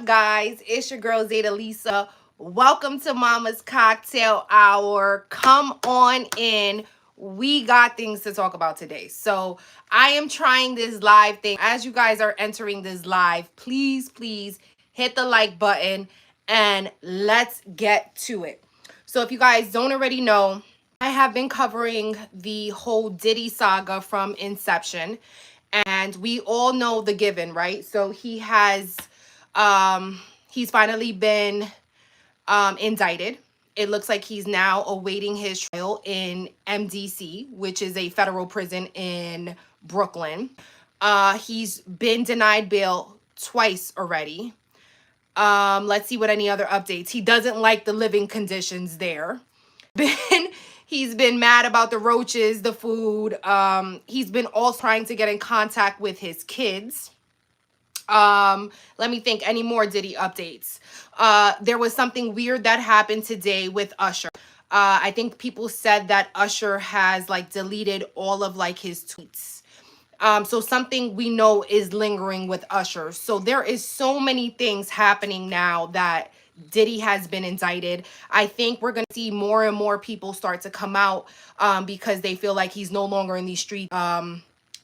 guys? It's your girl Zeta Lisa. Welcome to Mama's Cocktail Hour. Come on in. We got things to talk about today. So I am trying this live thing. As you guys are entering this live, please hit the like button and let's get to it. So if you guys don't already know, I have been covering the whole Diddy saga from inception, and we all know the given, right? So he's finally been indicted. It looks like he's now awaiting his trial in MDC, which is a federal prison in Brooklyn. He's been denied bail twice already. Let's see what any other updates. He doesn't like the living conditions there. He's been mad about the roaches, the food. He's been also trying to get in contact with his kids. Let me think, any more Diddy updates. There was something weird that happened today with Usher. I think people said that Usher has like deleted all of like his tweets. So something we know is lingering with Usher. So there is so many things happening now that Diddy has been indicted. I think we're going to see more and more people start to come out because they feel like he's no longer in these streets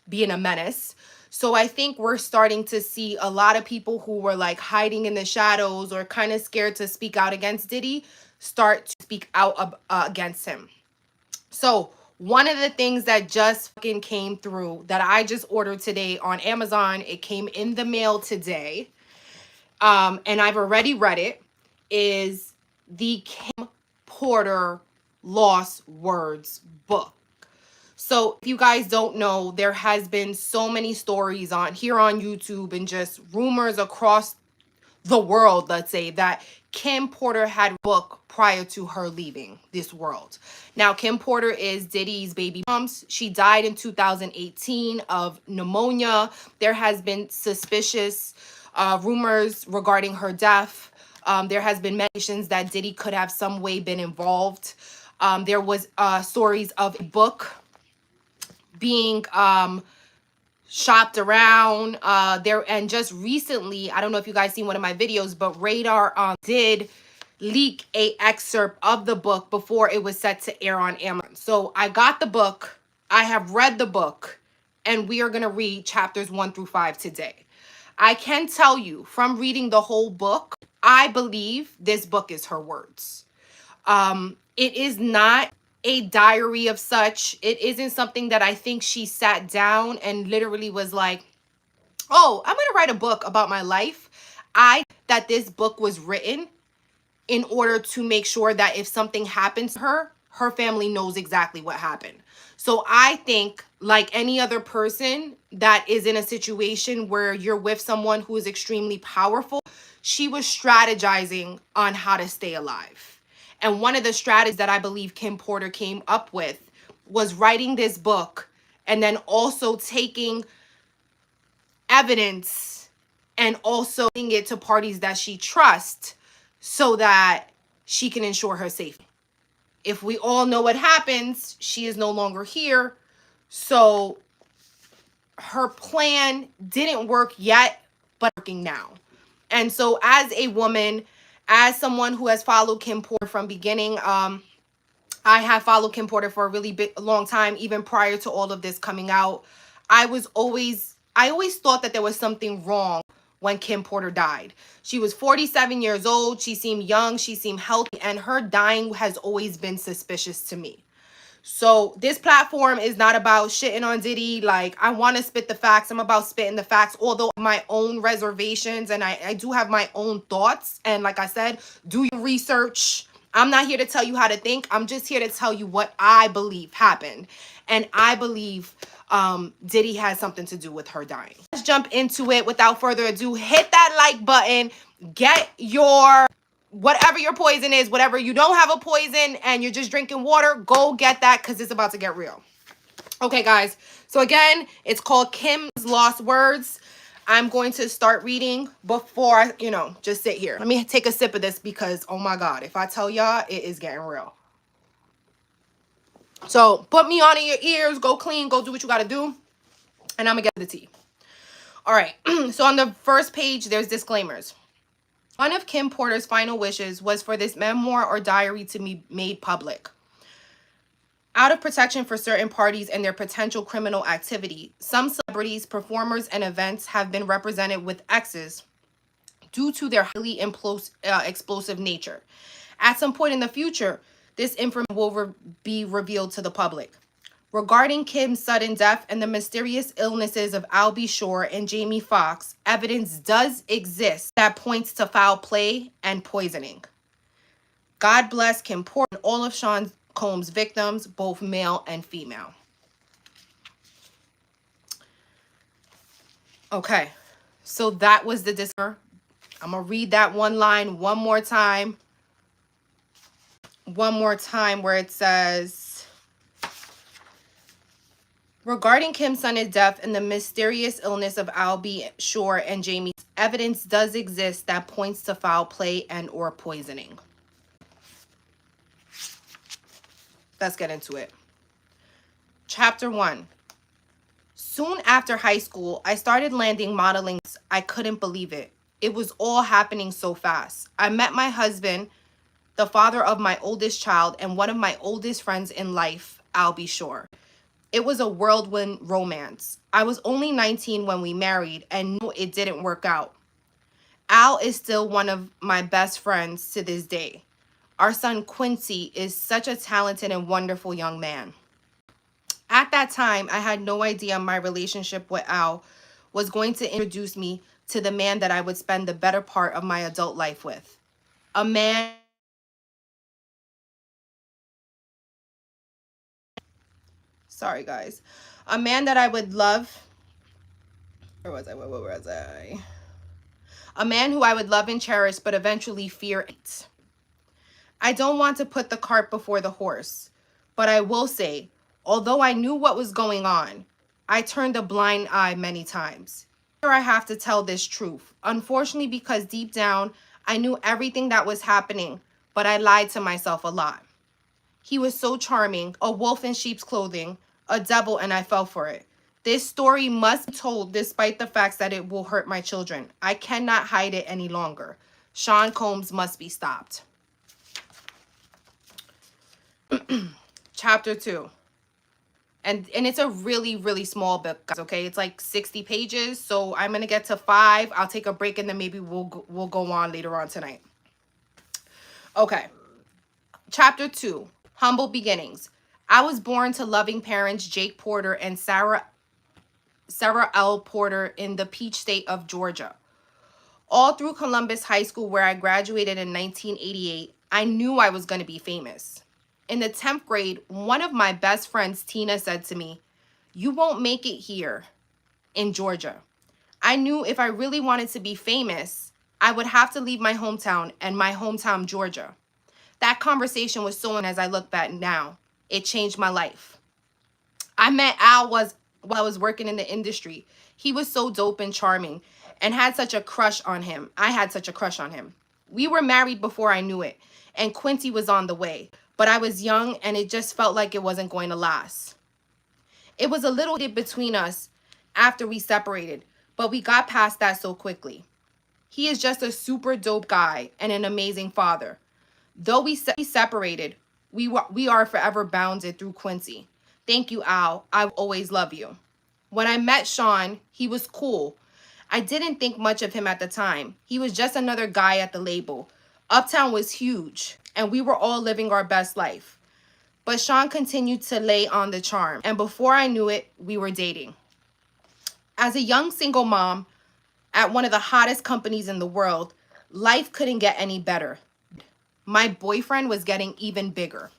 being a menace. So I think we're starting to see a lot of people who were like hiding in the shadows or kind of scared to speak out against Diddy start to speak out against him. So one of the things that just fucking came through that I just ordered today on Amazon, it came in the mail today, and I've already read it, is the Kim Porter Lost Words book. So if you guys don't know, there has been so many stories on YouTube and just rumors across the world, let's say, that Kim Porter had a book prior to her leaving this world. Now, Kim Porter is Diddy's baby mom. She died in 2018 of pneumonia. There has been suspicious rumors regarding her death. There has been mentions that Diddy could have some way been involved. There was stories of a book being shopped around there, and just recently, I don't know if you guys seen one of my videos, but Radar did leak a excerpt of the book before it was set to air on Amazon. So I got the book, I have read the book, and we are going to read chapters 1 through 5 today. I can tell you from reading the whole book, I believe this book is her words. It is not a diary of such. It isn't something that I think she sat down and literally was like, oh, I'm going to write a book about my life. I think that this book was written in order to make sure that if something happens to her, her family knows exactly what happened. So I think, like any other person that is in a situation where you're with someone who is extremely powerful, she was strategizing on how to stay alive. And one of the strategies that I believe Kim Porter came up with was writing this book and then also taking evidence and also giving it to parties that she trusts so that she can ensure her safety. If we all know what happens, she is no longer here. So her plan didn't work yet, but working now. And so as a woman, as someone who has followed Kim Porter from beginning, I have followed Kim Porter for a really long time, even prior to all of this coming out. I always thought that there was something wrong when Kim Porter died. She was 47 years old. She seemed young. She seemed healthy. And her dying has always been suspicious to me. So this platform is not about shitting on Diddy. Like, I want to spit the facts. I'm about spitting the facts, although my own reservations, and I do have my own thoughts. And like I said, do your research. I'm not here to tell you how to think. I'm just here to tell you what I believe happened. And I believe Diddy has something to do with her dying. Let's jump into it. Without further ado, hit that like button. Get your whatever your poison is, whatever you don't have a poison and you're just drinking water, go get that because it's about to get real. Okay, guys. So again, it's called Kim's Lost Words. I'm going to start reading before I, just sit here. Let me take a sip of this because, oh my God, if I tell y'all, it is getting real. So put me on in your ears, go clean, go do what you got to do. And I'm going to get the tea. All right. So on the first page, there's disclaimers. One of Kim Porter's final wishes was for this memoir or diary to be made public. Out of protection for certain parties and their potential criminal activity, some celebrities, performers, and events have been represented with X's due to their highly explosive nature. At some point in the future, this information will be revealed to the public. Regarding Kim's sudden death and the mysterious illnesses of Albie Shore and Jamie Foxx, evidence does exist that points to foul play and poisoning. God bless Kim Porter and all of Sean Combs' victims, both male and female. Okay, so that was the disclaimer. I'm going to read that one line one more time. Where it says, regarding Kim's sudden death and the mysterious illness of Albie Shore and Jamie, evidence does exist that points to foul play and or poisoning. Let's get into it. Chapter 1. Soon after high school, I started landing modeling. I couldn't believe it. It was all happening so fast. I met my husband, the father of my oldest child, and one of my oldest friends in life, Albie Shore. It was a whirlwind romance. I was only 19 when we married and knew it didn't work out. Al is still one of my best friends to this day. Our son Quincy is such a talented and wonderful young man. At that time, I had no idea my relationship with Al was going to introduce me to the man that I would spend the better part of my adult life with. A man... Sorry, guys. A man that I would love... Where was I? A man who I would love and cherish, but eventually fear it. I don't want to put the cart before the horse, but I will say, although I knew what was going on, I turned a blind eye many times. Here I have to tell this truth, unfortunately, because deep down, I knew everything that was happening, but I lied to myself a lot. He was so charming, a wolf in sheep's clothing, a devil, and I fell for it. This story must be told despite the facts that it will hurt my children. I cannot hide it any longer. Sean Combs must be stopped. Chapter 2. And it's a really, really small book, guys, okay? It's like 60 pages, so I'm going to get to 5. I'll take a break, and then maybe we'll go on later on tonight. Okay. Chapter 2. Humble Beginnings. I was born to loving parents Jake Porter and Sarah L. Porter in the Peach State of Georgia. All through Columbus High School, where I graduated in 1988, I knew I was going to be famous. In the 10th grade, one of my best friends, Tina, said to me, "You won't make it here in Georgia." I knew if I really wanted to be famous, I would have to leave my hometown and my hometown, Georgia. That conversation was so, and as I look back now, it changed my life. I met Al while I was working in the industry. He was so dope and charming and had such a crush on him. I had such a crush on him. We were married before I knew it, and Quincy was on the way. But I was young, and it just felt like it wasn't going to last. It was a little bit between us after we separated, but we got past that so quickly. He is just a super dope guy and an amazing father. Though we separated, we are forever bounded through Quincy. Thank you, Al. I will always love you. When I met Sean, he was cool. I didn't think much of him at the time. He was just another guy at the label. Uptown was huge, and we were all living our best life. But Sean continued to lay on the charm, and before I knew it, we were dating. As a young single mom at one of the hottest companies in the world, life couldn't get any better. My boyfriend was getting even bigger.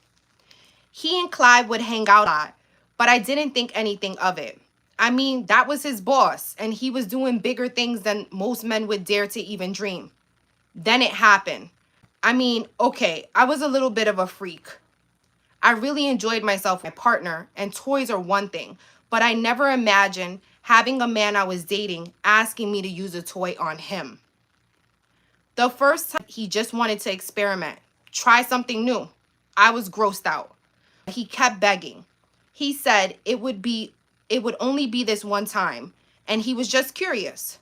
He and Clive would hang out a lot, but I didn't think anything of it. I mean, that was his boss, and he was doing bigger things than most men would dare to even dream. Then it happened. I mean, okay, I was a little bit of a freak. I really enjoyed myself with my partner, and toys are one thing, but I never imagined having a man I was dating asking me to use a toy on him. The first time, he just wanted to experiment, try something new. I was grossed out. He kept begging. He said it would only be this one time, and he was just curious.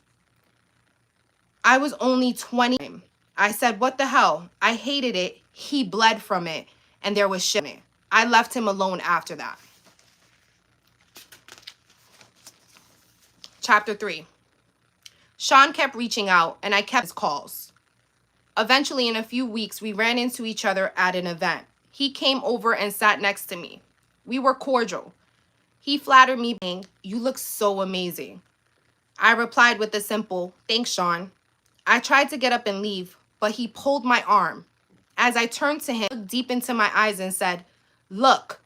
I was only 20. I said, what the hell? I hated it. He bled from it, and there was shit in it. I left him alone after that. Chapter 3. Sean kept reaching out, and I kept his calls. Eventually, in a few weeks, we ran into each other at an event. He came over and sat next to me. We were cordial. He flattered me, saying, "You look so amazing." I replied with a simple, "Thanks, Sean." I tried to get up and leave, but he pulled my arm. As I turned to him, he looked deep into my eyes and said, "Look,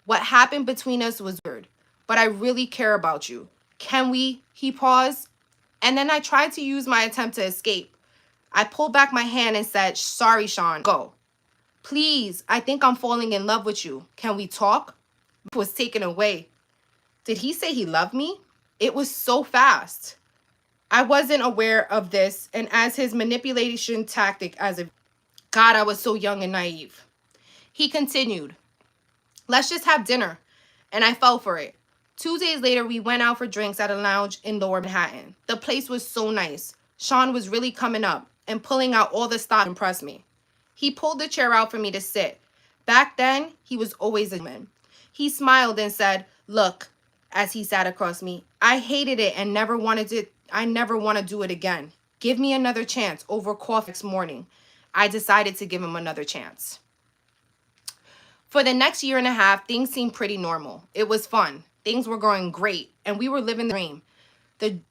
what happened between us was weird, but I really care about you. Can we?" He paused, and then I tried to use my attempt to escape. I pulled back my hand and said, "Sorry, Sean, go. Please, I think I'm falling in love with you. Can we talk?" It was taken away. Did he say he loved me? It was so fast. I wasn't aware of this, and as his manipulation tactic as a God, I was so young and naive. He continued, "Let's just have dinner." And I fell for it. 2 days later, we went out for drinks at a lounge in Lower Manhattan. The place was so nice. Sean was really coming up and pulling out all the stops to impress me. He pulled the chair out for me to sit. Back then, he was always a gentleman. He smiled and said, "Look," as he sat across me, "I hated it and I never want to do it again. Give me another chance." Over coffee next morning, I decided to give him another chance. For the next year and a half, things seemed pretty normal. It was fun. Things were going great, and we were living the dream. The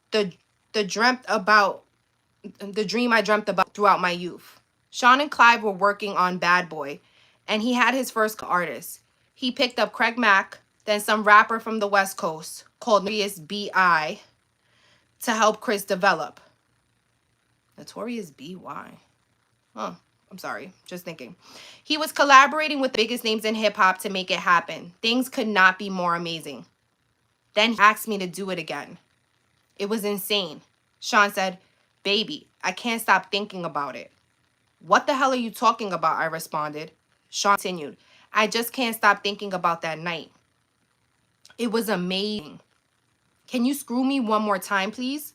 dream I dreamt about throughout my youth. Sean and Clive were working on Bad Boy, and he had his first artist. He picked up Craig Mack, then some rapper from the West Coast called Notorious B.I. to help Chris develop. Notorious B.Y. Oh, I'm sorry, just thinking. He was collaborating with the biggest names in hip-hop to make it happen. Things could not be more amazing. Then he asked me to do it again. It was insane. Sean said, "Baby, I can't stop thinking about it." "What the hell are you talking about?" I responded. Sean continued, "I just can't stop thinking about that night. It was amazing. Can you screw me one more time, please?"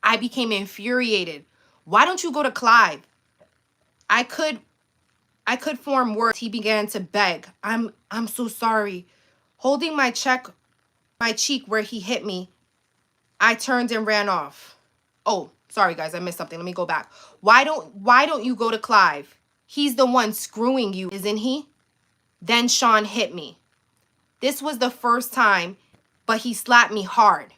I became infuriated. "Why don't you go to Clive?" I could form words. He began to beg. I'm so sorry." Holding my cheek where he hit me, I turned and ran off. Oh, sorry guys, I missed something. Let me go back. Why don't you go to Clive? He's the one screwing you, isn't he?" Then Sean hit me. This was the first time, but he slapped me hard.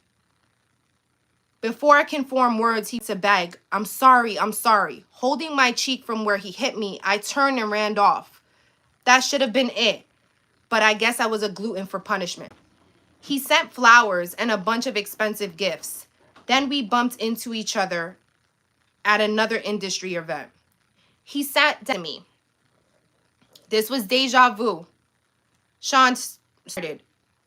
Before I can form words, he to beg, I'm sorry. Holding my cheek from where he hit me, I turned and ran off. That should have been it, but I guess I was a glutton for punishment. He sent flowers and a bunch of expensive gifts. Then we bumped into each other at another industry event. He sat down to me. This was deja vu. Sean started,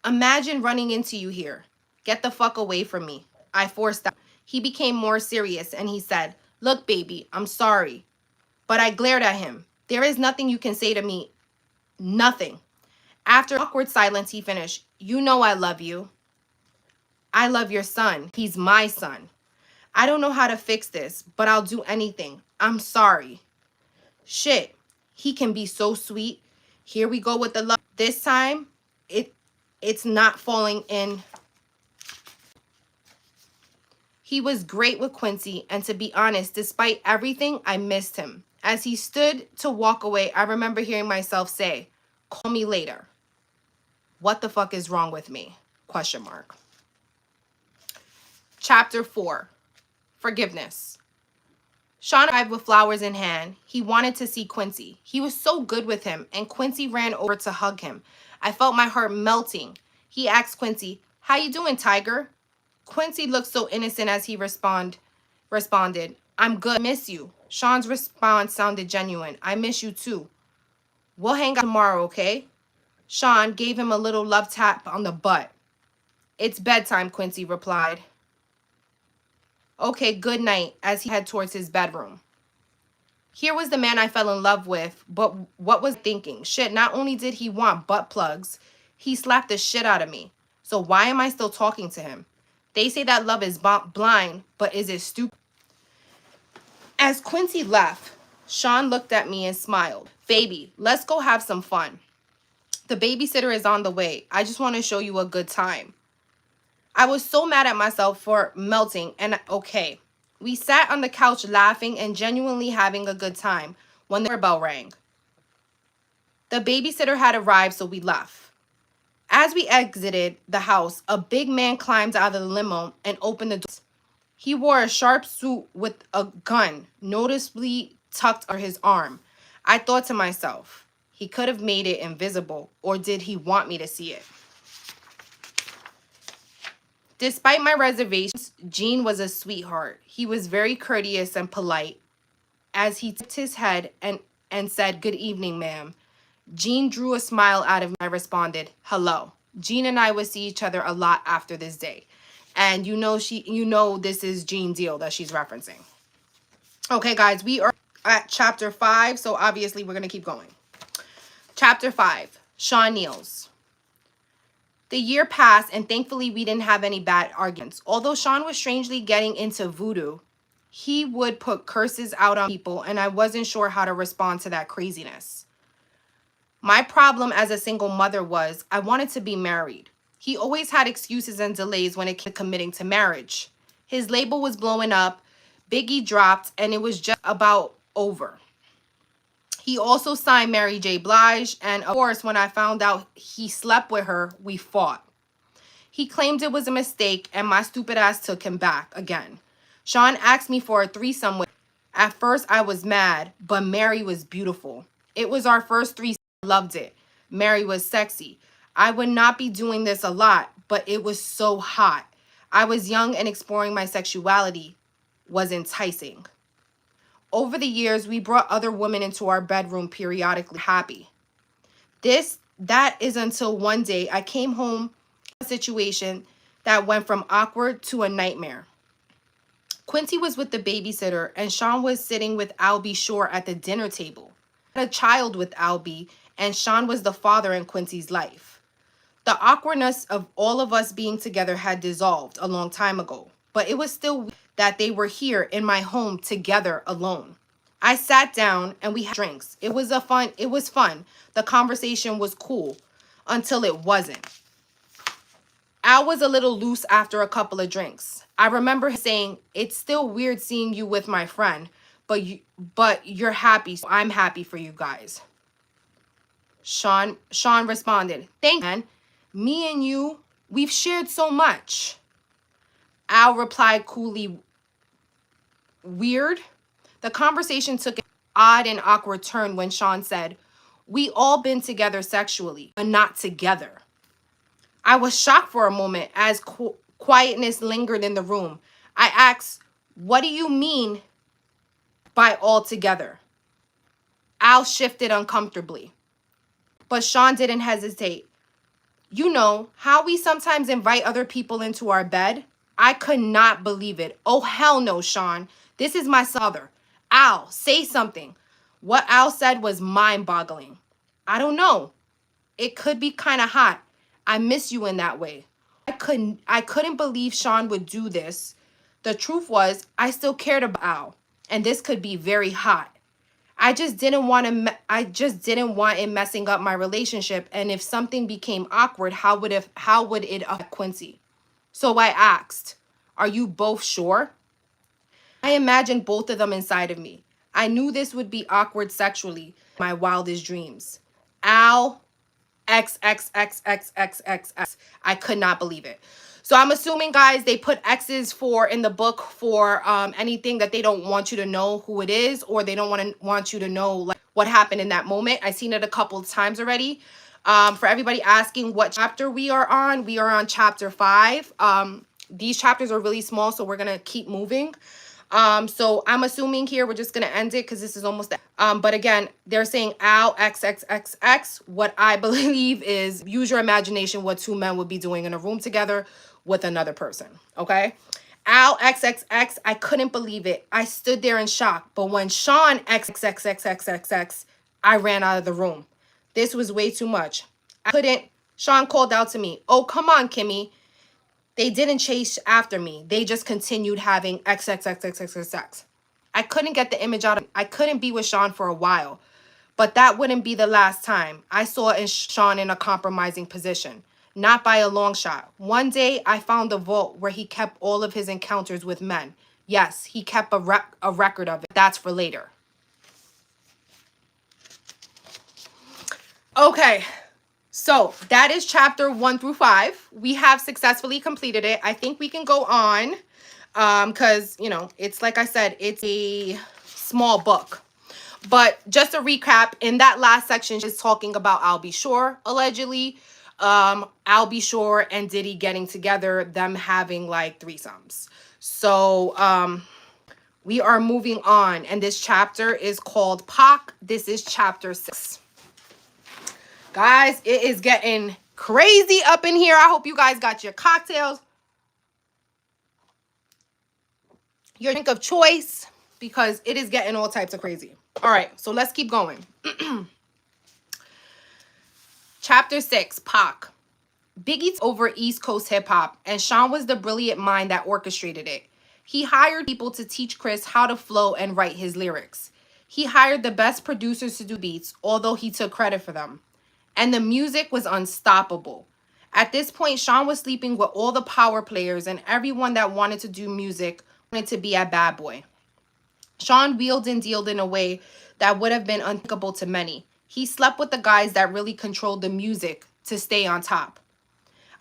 "Imagine running into you here. Get the fuck away from me." I forced out. He became more serious and he said, "Look, baby, I'm sorry." But I glared at him. "There is nothing you can say to me." Nothing. After awkward silence, he finished, "You know I love you. I love your son. He's my son. I don't know how to fix this, but I'll do anything. I'm sorry." Shit, he can be so sweet. Here we go with the love. This time, it's not falling in. He was great with Quincy, and to be honest, despite everything, I missed him. As he stood to walk away, I remember hearing myself say, "Call me later." What the fuck is wrong with me? Question mark. Chapter 4. Forgiveness. Sean arrived with flowers in hand. He wanted to see Quincy. He was so good with him, and Quincy ran over to hug him. I felt my heart melting. He asked Quincy, "How you doing, Tiger?" Quincy looked so innocent as he responded, "I'm good. I miss you." Sean's response sounded genuine. "I miss you too. We'll hang out tomorrow, okay?" Sean gave him a little love tap on the butt. "It's bedtime," Quincy replied. "Okay, good night," as he headed towards his bedroom. Here was the man I fell in love with, but what was I thinking? Shit, not only did he want butt plugs, he slapped the shit out of me. So why am I still talking to him? They say that love is blind, but is it stupid? As Quincy left, Sean looked at me and smiled. Baby, let's go have some fun. The babysitter is on the way. I just want to show you a good time. I was so mad at myself for melting, and okay. We sat on the couch laughing and genuinely having a good time when the doorbell rang. The babysitter had arrived, so we left. As we exited the house, a big man climbed out of the limo and opened the door. He wore a sharp suit with a gun noticeably tucked under his arm. I thought to myself, he could have made it invisible, or did he want me to see it? Despite my reservations, Gene was a sweetheart. He was very courteous and polite. As he tipped his head and said, "Good evening, ma'am," Gene drew a smile out of me. I responded, "Hello." Gene and I would see each other a lot after this day. And you know this is Gene Deal that she's referencing. Okay, guys, we are at chapter 5, so obviously we're going to keep going. Chapter 5, Sean Neals. The year passed, and thankfully we didn't have any bad arguments. Although Sean was strangely getting into voodoo, he would put curses out on people, and I wasn't sure how to respond to that craziness. My problem as a single mother was I wanted to be married. He always had excuses and delays when it came to committing to marriage. His label was blowing up, Biggie dropped, and it was just about over. He also signed Mary J. Blige, and of course, when I found out he slept with her, we fought. He claimed it was a mistake, and my stupid ass took him back again. Sean asked me for a threesome with. At first, I was mad, but Mary was beautiful. It was our first threesome. I loved it. Mary was sexy. I would not be doing this a lot, but it was so hot. I was young and exploring my sexuality was enticing. Over the years, we brought other women into our bedroom periodically. Happy. That is until one day I came home to a situation that went from awkward to a nightmare. Quincy was with the babysitter, and Sean was sitting with Albie Shore at the dinner table. I had a child with Albie, and Sean was the father in Quincy's life. The awkwardness of all of us being together had dissolved a long time ago, but it was still weird that they were here in my home together alone. I sat down and we had drinks. It was fun. The conversation was cool until it wasn't. Al was a little loose after a couple of drinks. I remember him saying, "It's still weird seeing you with my friend, but you're happy, so I'm happy for you guys." Sean responded, "Thank you, man. Me and you, we've shared so much." Al replied coolly, "Weird?" The conversation took an odd and awkward turn when Sean said, "We all been together sexually, but not together." I was shocked for a moment as quietness lingered in the room. I asked, "What do you mean by all together?" Al shifted uncomfortably, but Sean didn't hesitate. "You know how we sometimes invite other people into our bed?" I could not believe it. "Oh, hell no, Sean. This is my father. Al, say something." What Al said was mind-boggling. "I don't know. It could be kind of hot. I miss you in that way." I couldn't believe Sean would do this. The truth was, I still cared about Al, and this could be very hot. I just didn't want it messing up my relationship, and if something became awkward, how would it affect Quincy? So I asked, "Are you both sure?" I imagined both of them inside of me. I knew this would be awkward sexually, my wildest dreams. Al, XXXXXXX. I could not believe it. So I'm assuming, guys, they put X's in the book for anything that they don't want you to know who it is, or they don't want you to know like what happened in that moment. I've seen it a couple of times already. For everybody asking what chapter we are on chapter 5. These chapters are really small, so we're gonna keep moving. So I'm assuming here we're just gonna end it because this is almost but again, they're saying Al XXXX. What I believe is, use your imagination what two men would be doing in a room together with another person. Okay, Al XXX. I couldn't believe it. I stood there in shock. But when Sean XXXXXXX, I ran out of the room. This was way too much. I couldn't. Sean called out to me, "Oh, come on, Kimmy." They didn't chase after me. They just continued having XXXXXX. I couldn't get the image out. I couldn't be with Sean for a while. But that wouldn't be the last time I saw Sean in a compromising position. Not by a long shot. One day, I found a vault where he kept all of his encounters with men. Yes, he kept a record of it. That's for later. Okay, so that is chapter 1 through 5. We have successfully completed it. I think we can go on because, you know, it's like I said, it's a small book. But just a recap, in that last section is talking about I'll Be Sure, allegedly. I'll Be Sure and Diddy getting together, them having like threesomes. So we are moving on, and this chapter is called Pac. This is chapter 6. Guys, it is getting crazy up in here. I hope you guys got your cocktails, your drink of choice, because it is getting all types of crazy. All right, so let's keep going. Chapter 6, Pac. Biggie's over East Coast hip hop, and Sean was the brilliant mind that orchestrated it. He hired people to teach Chris how to flow and write his lyrics. He hired the best producers to do beats, although he took credit for them. And the music was unstoppable. At this point, Sean was sleeping with all the power players, and everyone that wanted to do music wanted to be a bad boy. Sean wheeled and dealed in a way that would have been unthinkable to many. He slept with the guys that really controlled the music to stay on top.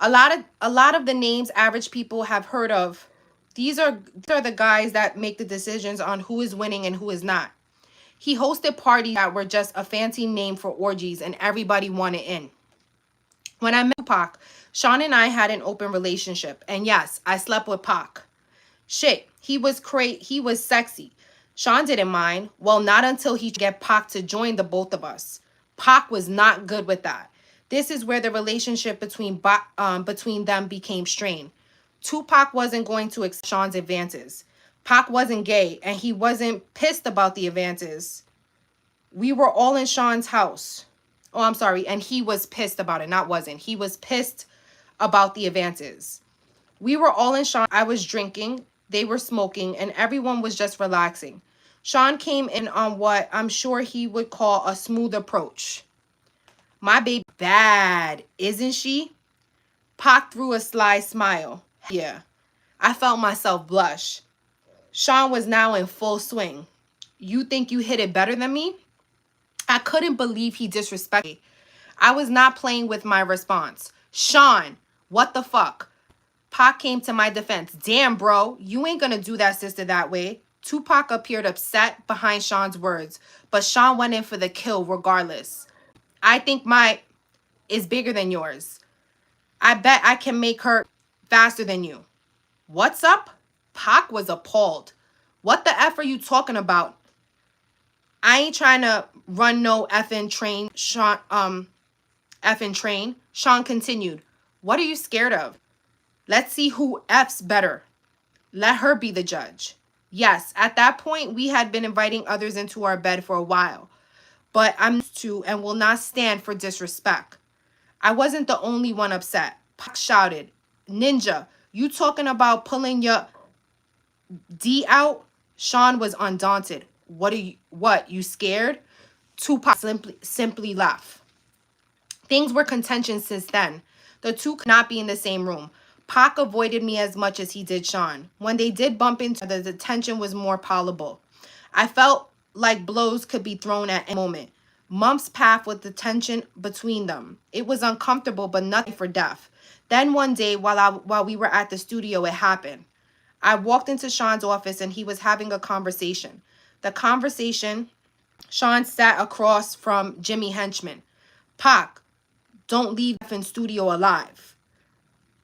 A lot of the names average people have heard of, these are the guys that make the decisions on who is winning and who is not. He hosted parties that were just a fancy name for orgies, and everybody wanted in. When I met Pac, Sean and I had an open relationship, and yes, I slept with Pac. Shit, he was sexy. Sean didn't mind. Well, not until he get Pac to join the both of us. Pac was not good with that. This is where the relationship between them became strained. Tupac wasn't going to accept Sean's advances. Pac wasn't gay, and he wasn't pissed about the advances. We were all in Sean's house. Oh, I'm sorry. And he was pissed about it. Not wasn't. He was pissed about the advances. We were all in Sean. I was drinking. They were smoking, and everyone was just relaxing. Sean came in on what I'm sure he would call a smooth approach. My baby bad, isn't she? Pac threw a sly smile. Yeah. I felt myself blush. Sean was now in full swing. You think you hit it better than me? I couldn't believe he disrespected me. I was not playing with my response. Sean, what the fuck? Pac came to my defense. Damn, bro, you ain't gonna do that sister that way. Tupac appeared upset behind Sean's words, but Sean went in for the kill regardless. I think my is bigger than yours. I bet I can make her faster than you. What's up? Pac was appalled. What the F are you talking about? I ain't trying to run no effing train, Sean, effing train. Sean continued. What are you scared of? Let's see who F's better. Let her be the judge. Yes, at that point, we had been inviting others into our bed for a while. But I'm used to and will not stand for disrespect. I wasn't the only one upset. Pac shouted, Ninja, you talking about pulling your D out? Sean was undaunted. What, you scared? Tupac simply laughed. Things were contentious since then. The two could not be in the same room. Pac avoided me as much as he did Sean. When they did bump into each other, the tension was more palatable. I felt like blows could be thrown at any moment. Months passed with the tension between them. It was uncomfortable, but nothing for death. Then one day, while we were at the studio, it happened. I walked into Sean's office, and he was having a conversation. The conversation, Sean sat across from Jimmy Henchman. Pac, don't leave in studio alive.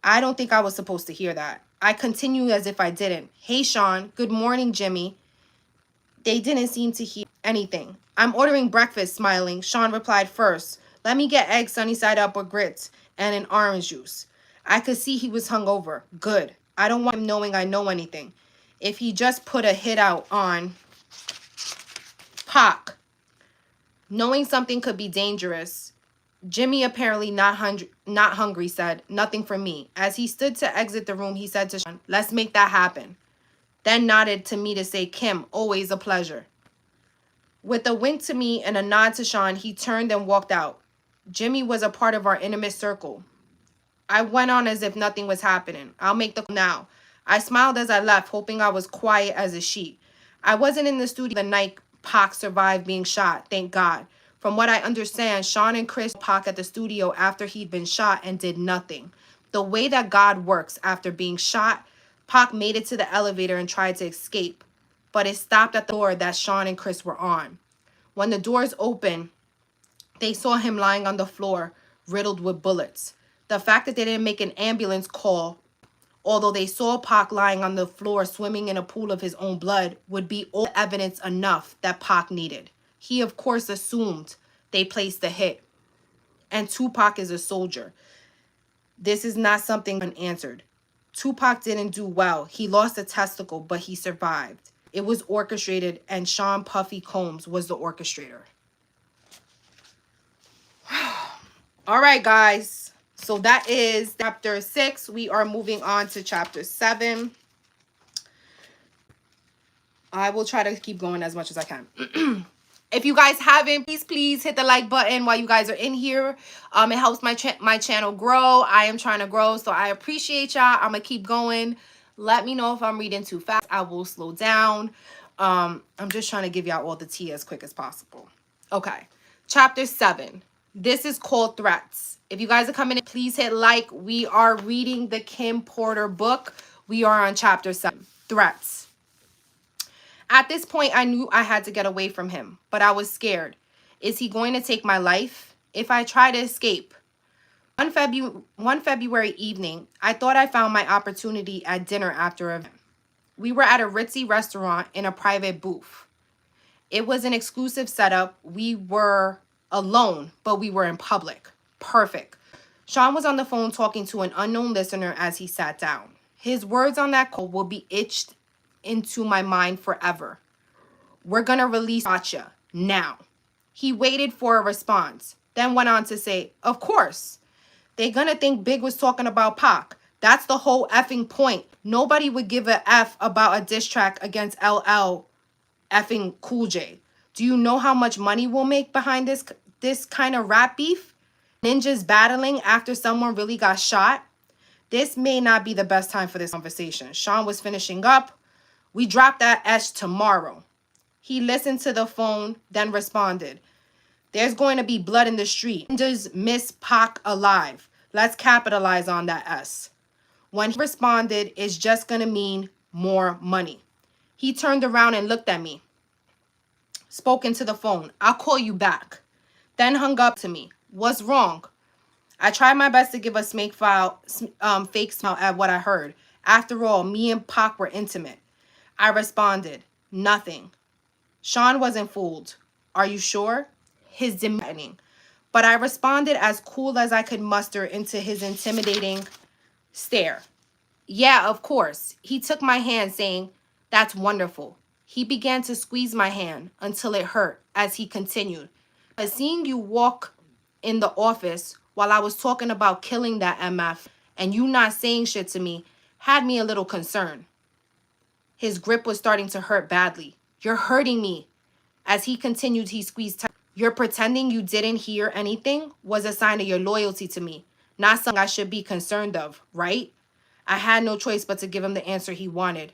I don't think I was supposed to hear that. I continued as if I didn't. Hey, Sean. Good morning, Jimmy. They didn't seem to hear anything. I'm ordering breakfast, smiling. Sean replied first. Let me get eggs sunny side up with grits and an orange juice. I could see he was hungover. Good. I don't want him knowing I know anything. If he just put a hit out on Pac, knowing something could be dangerous. Jimmy, apparently not hungry, said, nothing for me. As he stood to exit the room, he said to Sean, let's make that happen. then nodded to me to say, Kim, always a pleasure. With a wink to me and a nod to Sean, he turned and walked out. Jimmy was a part of our intimate circle. I went on as if nothing was happening. I'll make the call now. I smiled as I left, hoping I was quiet as a sheep. I wasn't in the studio the night Pac survived being shot, thank God. From what I understand, Sean and Chris Pac at the studio after he'd been shot and did nothing. The way that God works, after being shot, Pac made it to the elevator and tried to escape, but it stopped at the door that Sean and Chris were on. When the doors opened, they saw him lying on the floor, riddled with bullets. The fact that they didn't make an ambulance call, although they saw Pac lying on the floor swimming in a pool of his own blood, would be all evidence enough that Pac needed. He, of course, assumed they placed the hit. And Tupac is a soldier. This is not something unanswered. Tupac didn't do well. He lost a testicle, but he survived. It was orchestrated, and Sean Puffy Combs was the orchestrator. All right, guys. So that is chapter 6. We are moving on to chapter 7. I will try to keep going as much as I can. If you guys haven't, please hit the like button while you guys are in here. It helps my channel grow. I am trying to grow, so I appreciate y'all. I'm going to keep going. Let me know if I'm reading too fast. I will slow down. I'm just trying to give y'all all the tea as quick as possible. Okay. Chapter 7. This is called Threats. If you guys are coming in, please hit like. We are reading the Kim Porter book. We are on chapter 7. Threats. At this point, I knew I had to get away from him, but I was scared. Is he going to take my life? If I try to escape? One February evening, I thought I found my opportunity at dinner after a event. We were at a ritzy restaurant in a private booth. It was an exclusive setup. We were alone, but we were in public. Perfect. Sean was on the phone talking to an unknown listener as he sat down. His words on that call will be etched into my mind forever. We're gonna release Gotcha now. He waited for a response, then went on to say, of course. They're gonna think Big was talking about Pac. That's the whole effing point. Nobody would give a F about a diss track against LL effing Cool J. Do you know how much money we'll make behind this kind of rap beef? Ninjas battling after someone really got shot? This may not be the best time for this conversation. Sean was finishing up. We drop that S tomorrow. He listened to the phone, then responded, there's going to be blood in the street. Ninjas miss Pac alive. Let's capitalize on that S. When he responded, it's just going to mean more money. He turned around and looked at me. Spoke into the phone. I'll call you back. Then hung up to me. What's wrong? I tried my best to give a fake smile at what I heard. After all, me and Pac were intimate. I responded, nothing. Sean wasn't fooled. Are you sure? His demeanor. But I responded as cool as I could muster into his intimidating stare. Yeah, of course. He took my hand saying, that's wonderful. He began to squeeze my hand until it hurt as he continued. But seeing you walk in the office while I was talking about killing that MF and you not saying shit to me had me a little concerned. His grip was starting to hurt badly. You're hurting me. As he continued, he squeezed tight. You're pretending you didn't hear anything was a sign of your loyalty to me, not something I should be concerned of, right? I had no choice but to give him the answer he wanted.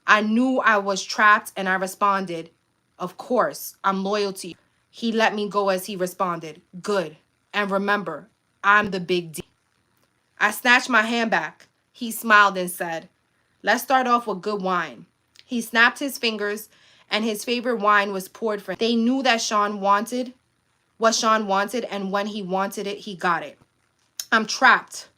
I knew I was trapped and I responded, of course, I'm loyal to you. He let me go as he responded, good. And remember, I'm the big D. I snatched my hand back. He smiled and said, let's start off with good wine. He snapped his fingers and his favorite wine was poured for him. They knew that Sean wanted what Sean wanted, and when he wanted it, he got it. I'm trapped.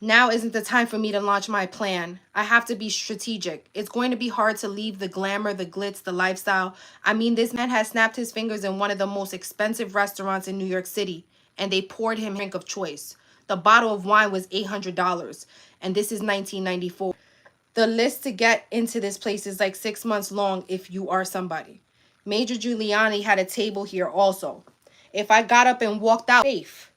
Now isn't the time for me to launch my plan. I have to be strategic. It's going to be hard to leave the glamour, the glitz, the lifestyle. I mean, this man has snapped his fingers in one of the most expensive restaurants in New York City, and they poured him a drink of choice. The bottle of wine was $800, and this is 1994. The list to get into this place is like 6 months long if you are somebody. Major Giuliani had a table here also. If I got up and walked out, safe.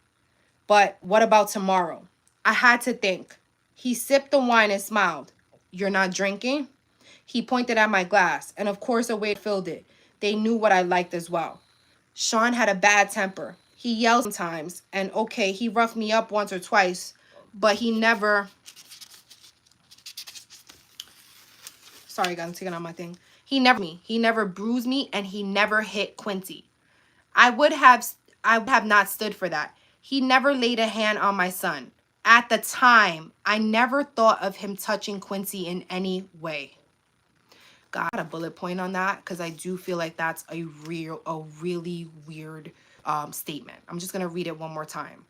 But what about tomorrow? I had to think. He sipped the wine and smiled. You're not drinking? He pointed at my glass, and of course a waiter filled it. They knew what I liked as well. Sean had a bad temper. He yelled sometimes, and okay, he roughed me up once or twice, but he never... Sorry, guys, I'm taking out my thing. He never bruised me, and he never hit Quincy. I would have not stood for that. He never laid a hand on my son. At the time, I never thought of him touching Quincy in any way. Got a bullet point on that because I do feel like that's a really weird statement. I'm just gonna read it one more time.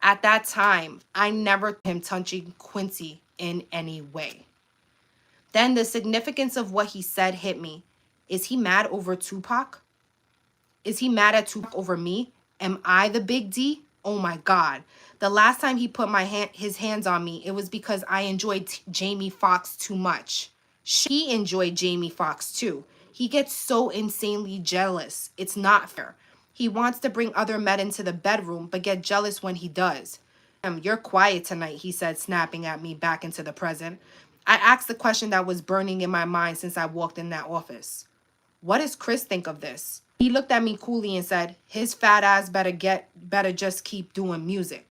At that time, I never thought of him touching Quincy in any way. Then the significance of what he said hit me. Is he mad over Tupac? Is he mad at Tupac over me? Am I the big D? Oh my God. The last time he put his hands on me, it was because I enjoyed Jamie Foxx too much. She enjoyed Jamie Foxx too. He gets so insanely jealous. It's not fair. He wants to bring other men into the bedroom, but get jealous when he does. You're quiet tonight, he said, snapping at me back into the present. I asked the question that was burning in my mind since I walked in that office. What does Chris think of this? He looked at me coolly and said, his fat ass better just keep doing music.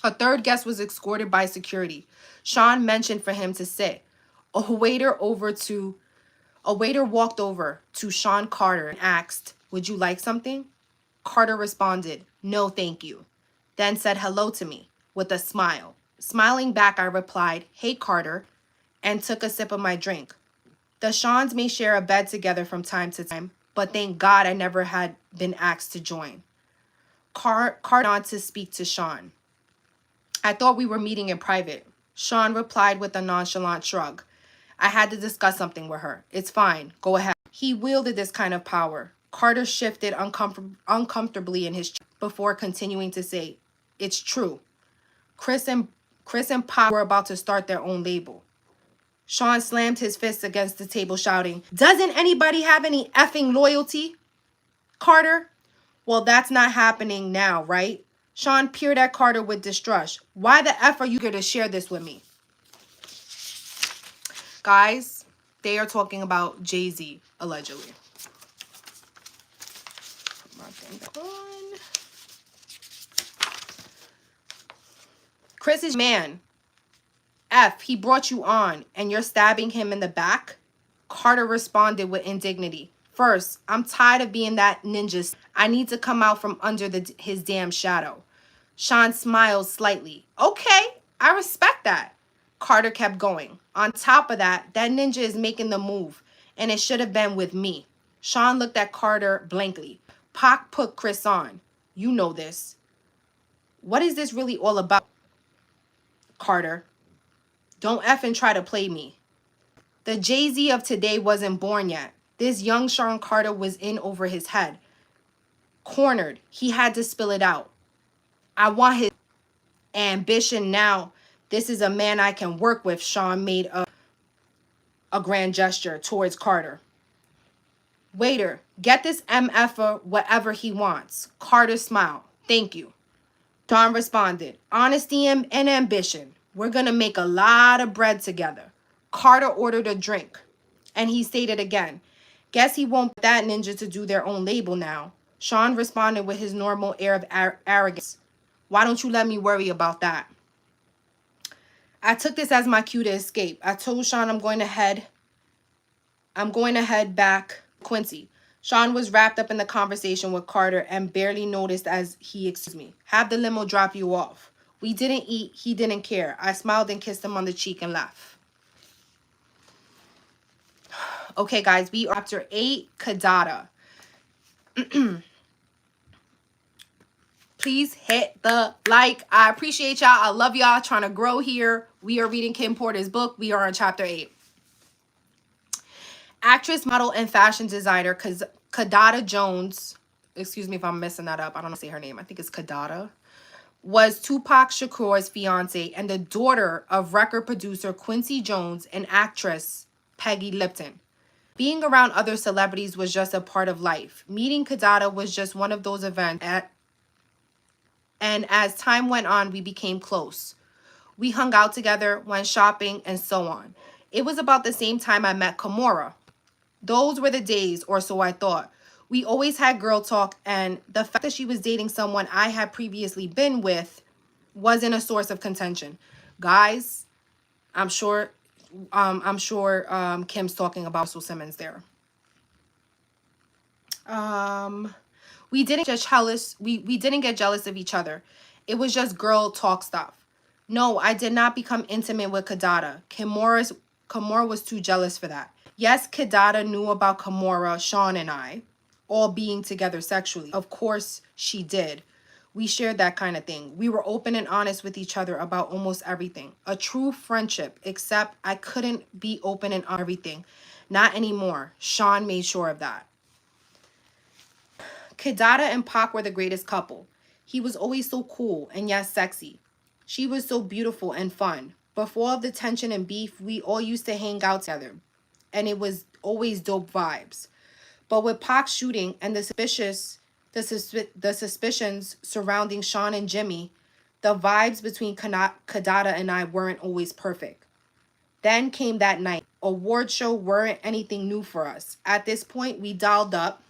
A third guest was escorted by security. Sean mentioned for him to sit. A waiter walked over to Sean Carter and asked, would you like something? Carter responded, no, thank you. Then said hello to me with a smile. Smiling back, I replied, hey, Carter, and took a sip of my drink. The Seans may share a bed together from time to time, but thank God I never had been asked to join. Carter went on to speak to Sean. I thought we were meeting in private. Sean replied with a nonchalant shrug. I had to discuss something with her. It's fine. Go ahead. He wielded this kind of power. Carter shifted uncomfortably in his chair before continuing to say, it's true. Chris and Pop were about to start their own label. Sean slammed his fist against the table, shouting, doesn't anybody have any effing loyalty? Carter? Well, that's not happening now, right? Sean peered at Carter with distrust. Why the F are you here to share this with me? Guys, they are talking about Jay-Z, allegedly. Put my thing on. Chris is man. F, he brought you on, and you're stabbing him in the back? Carter responded with indignity. First, I'm tired of being that ninja. I need to come out from under his damn shadow. Sean smiled slightly. Okay, I respect that. Carter kept going. On top of that ninja is making the move, and it should have been with me. Sean looked at Carter blankly. Pac put Chris on. You know this. What is this really all about? Carter, don't effing try to play me. The Jay-Z of today wasn't born yet. This young Sean Carter was in over his head. Cornered. He had to spill it out. I want his ambition now. This is a man I can work with. Sean made a grand gesture towards Carter. Waiter, get this MFer whatever he wants. Carter smiled. Thank you. Sean responded, honesty and ambition. We're going to make a lot of bread together. Carter ordered a drink, and he stated again, guess he won't put that ninja to do their own label now. Sean responded with his normal air of arrogance. Why don't you let me worry about that? I took this as my cue to escape. I told Sean I'm going to head back Quincy. Sean was wrapped up in the conversation with Carter and barely noticed as he, excuse me, have the limo drop you off. We didn't eat. He didn't care. I smiled and kissed him on the cheek and laughed. Okay, guys, we are chapter 8, Kadada. Please hit the like. I appreciate y'all. I love y'all trying to grow here. We are reading Kim Porter's book. We are on chapter 8. Actress, model, and fashion designer Kadada Jones, excuse me if I'm messing that up. I don't know how to say her name. I think it's Kadada, was Tupac Shakur's fiance and the daughter of record producer Quincy Jones and actress Peggy Lipton. Being around other celebrities was just a part of life. Meeting Kadada was just one of those events and as time went on, we became close. We hung out together, went shopping, and so on. It was about the same time I met Kimora. Those were the days, or so I thought. We always had girl talk, and the fact that she was dating someone I had previously been with wasn't a source of contention. Guys, I'm sure Kim's talking about Russell Simmons there. We didn't get jealous. We didn't get jealous of each other. It was just girl talk stuff. No, I did not become intimate with Kadada. Kimora was too jealous for that. Yes, Kadada knew about Kimora, Sean, and I all being together sexually. Of course she did. We shared that kind of thing. We were open and honest with each other about almost everything. A true friendship, except I couldn't be open and on everything. Not anymore. Sean made sure of that. Kadada and Pac were the greatest couple. He was always so cool and yes, sexy. She was so beautiful and fun. Before all the tension and beef, we all used to hang out together. And it was always dope vibes. But with Pac shooting and the suspicions surrounding Sean and Jimmy, the vibes between Kadada and I weren't always perfect. Then came that night. Award show weren't anything new for us. At this point, we dialed up.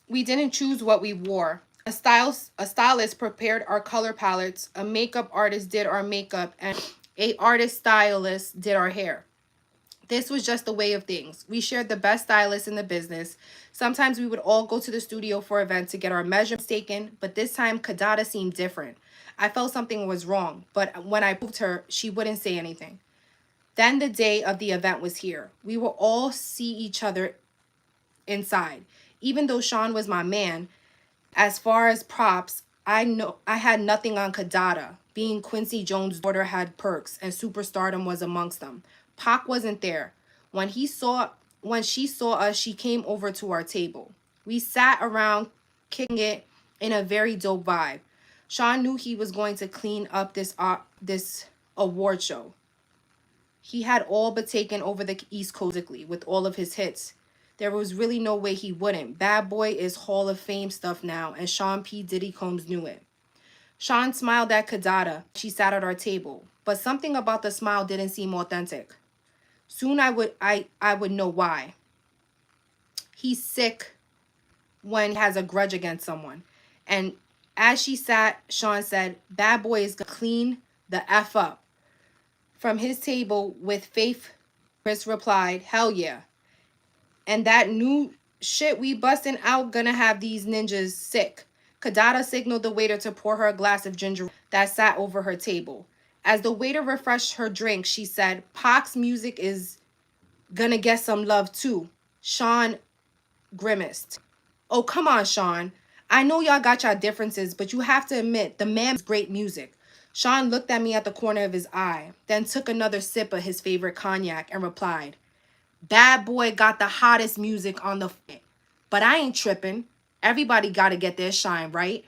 We didn't choose what we wore. A stylist prepared our color palettes, a makeup artist did our makeup, and a artist stylist did our hair. This was just the way of things. We shared the best stylists in the business. Sometimes we would all go to the studio for events to get our measurements taken, but this time Kadada seemed different. I felt something was wrong, but when I proved her, she wouldn't say anything. Then the day of the event was here. We would all see each other inside. Even though Sean was my man, as far as props, I had nothing on Kadada. Being Quincy Jones' daughter had perks, and superstardom was amongst them. Pac wasn't there. When she saw us, she came over to our table. We sat around kicking it in a very dope vibe. Sean knew he was going to clean up this award show. He had all but taken over the East Coast with all of his hits. There was really no way he wouldn't. Bad Boy is Hall of Fame stuff now, and Sean P. Diddy Combs knew it. Sean smiled at Kadada. She sat at our table, but something about the smile didn't seem authentic. Soon I would know why. He's sick when he has a grudge against someone. And as she sat, Sean said, Bad Boy is gonna clean the F up. From his table with faith, Chris replied, hell yeah. And that new shit we busting out gonna have these ninjas sick. Kadada signaled the waiter to pour her a glass of ginger that sat over her table. As the waiter refreshed her drink, she said, Pac's music is gonna get some love too. Sean grimaced. Oh, come on, Sean. I know y'all got y'all differences, but you have to admit, the man's great music. Sean looked at me at the corner of his eye, then took another sip of his favorite cognac and replied, Bad Boy got the hottest music on the but I ain't tripping. Everybody gotta get their shine, right?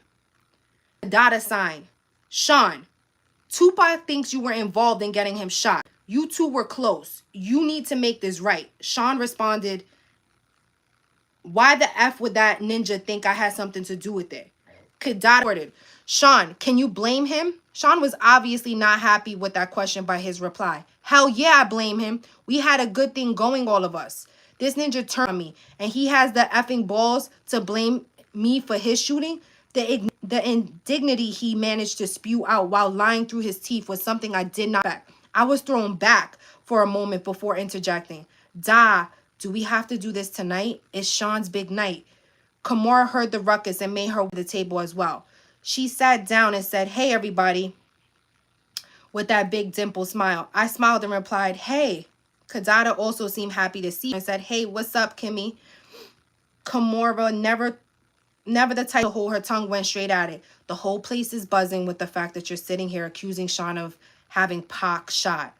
Dada sign. Sean, Tupac thinks you were involved in getting him shot. You two were close. You need to make this right. Sean responded, why the F would that ninja think I had something to do with it? Kadada ordered, Sean, can you blame him? Sean was obviously not happy with that question by his reply. Hell yeah, I blame him. We had a good thing going, all of us. This ninja turned on me, and he has the effing balls to blame me for his shooting. The indignity he managed to spew out while lying through his teeth was something I did not expect. I was thrown back for a moment before interjecting. Do we have to do this tonight? It's Sean's big night. Kimora heard the ruckus and made her way to the table as well. She sat down and said, hey, everybody, with that big dimple smile. I smiled and replied, hey. Kadada also seemed happy to see me and said, hey, what's up, Kimmy? Kimora, never the type to hold her tongue, went straight at it. The whole place is buzzing with the fact that you're sitting here accusing Sean of having Pac shot.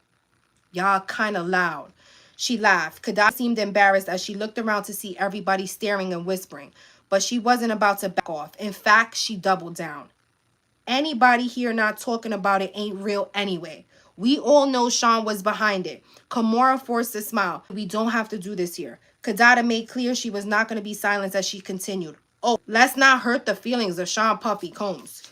Y'all kind of loud. She laughed. Kadada seemed embarrassed as she looked around to see everybody staring and whispering. But she wasn't about to back off. In fact, she doubled down. Anybody here not talking about it ain't real anyway. We all know Sean was behind it. Kimora forced a smile. We don't have to do this here. Kadada made clear she was not going to be silenced as she continued. Oh, let's not hurt the feelings of Sean Puffy Combs.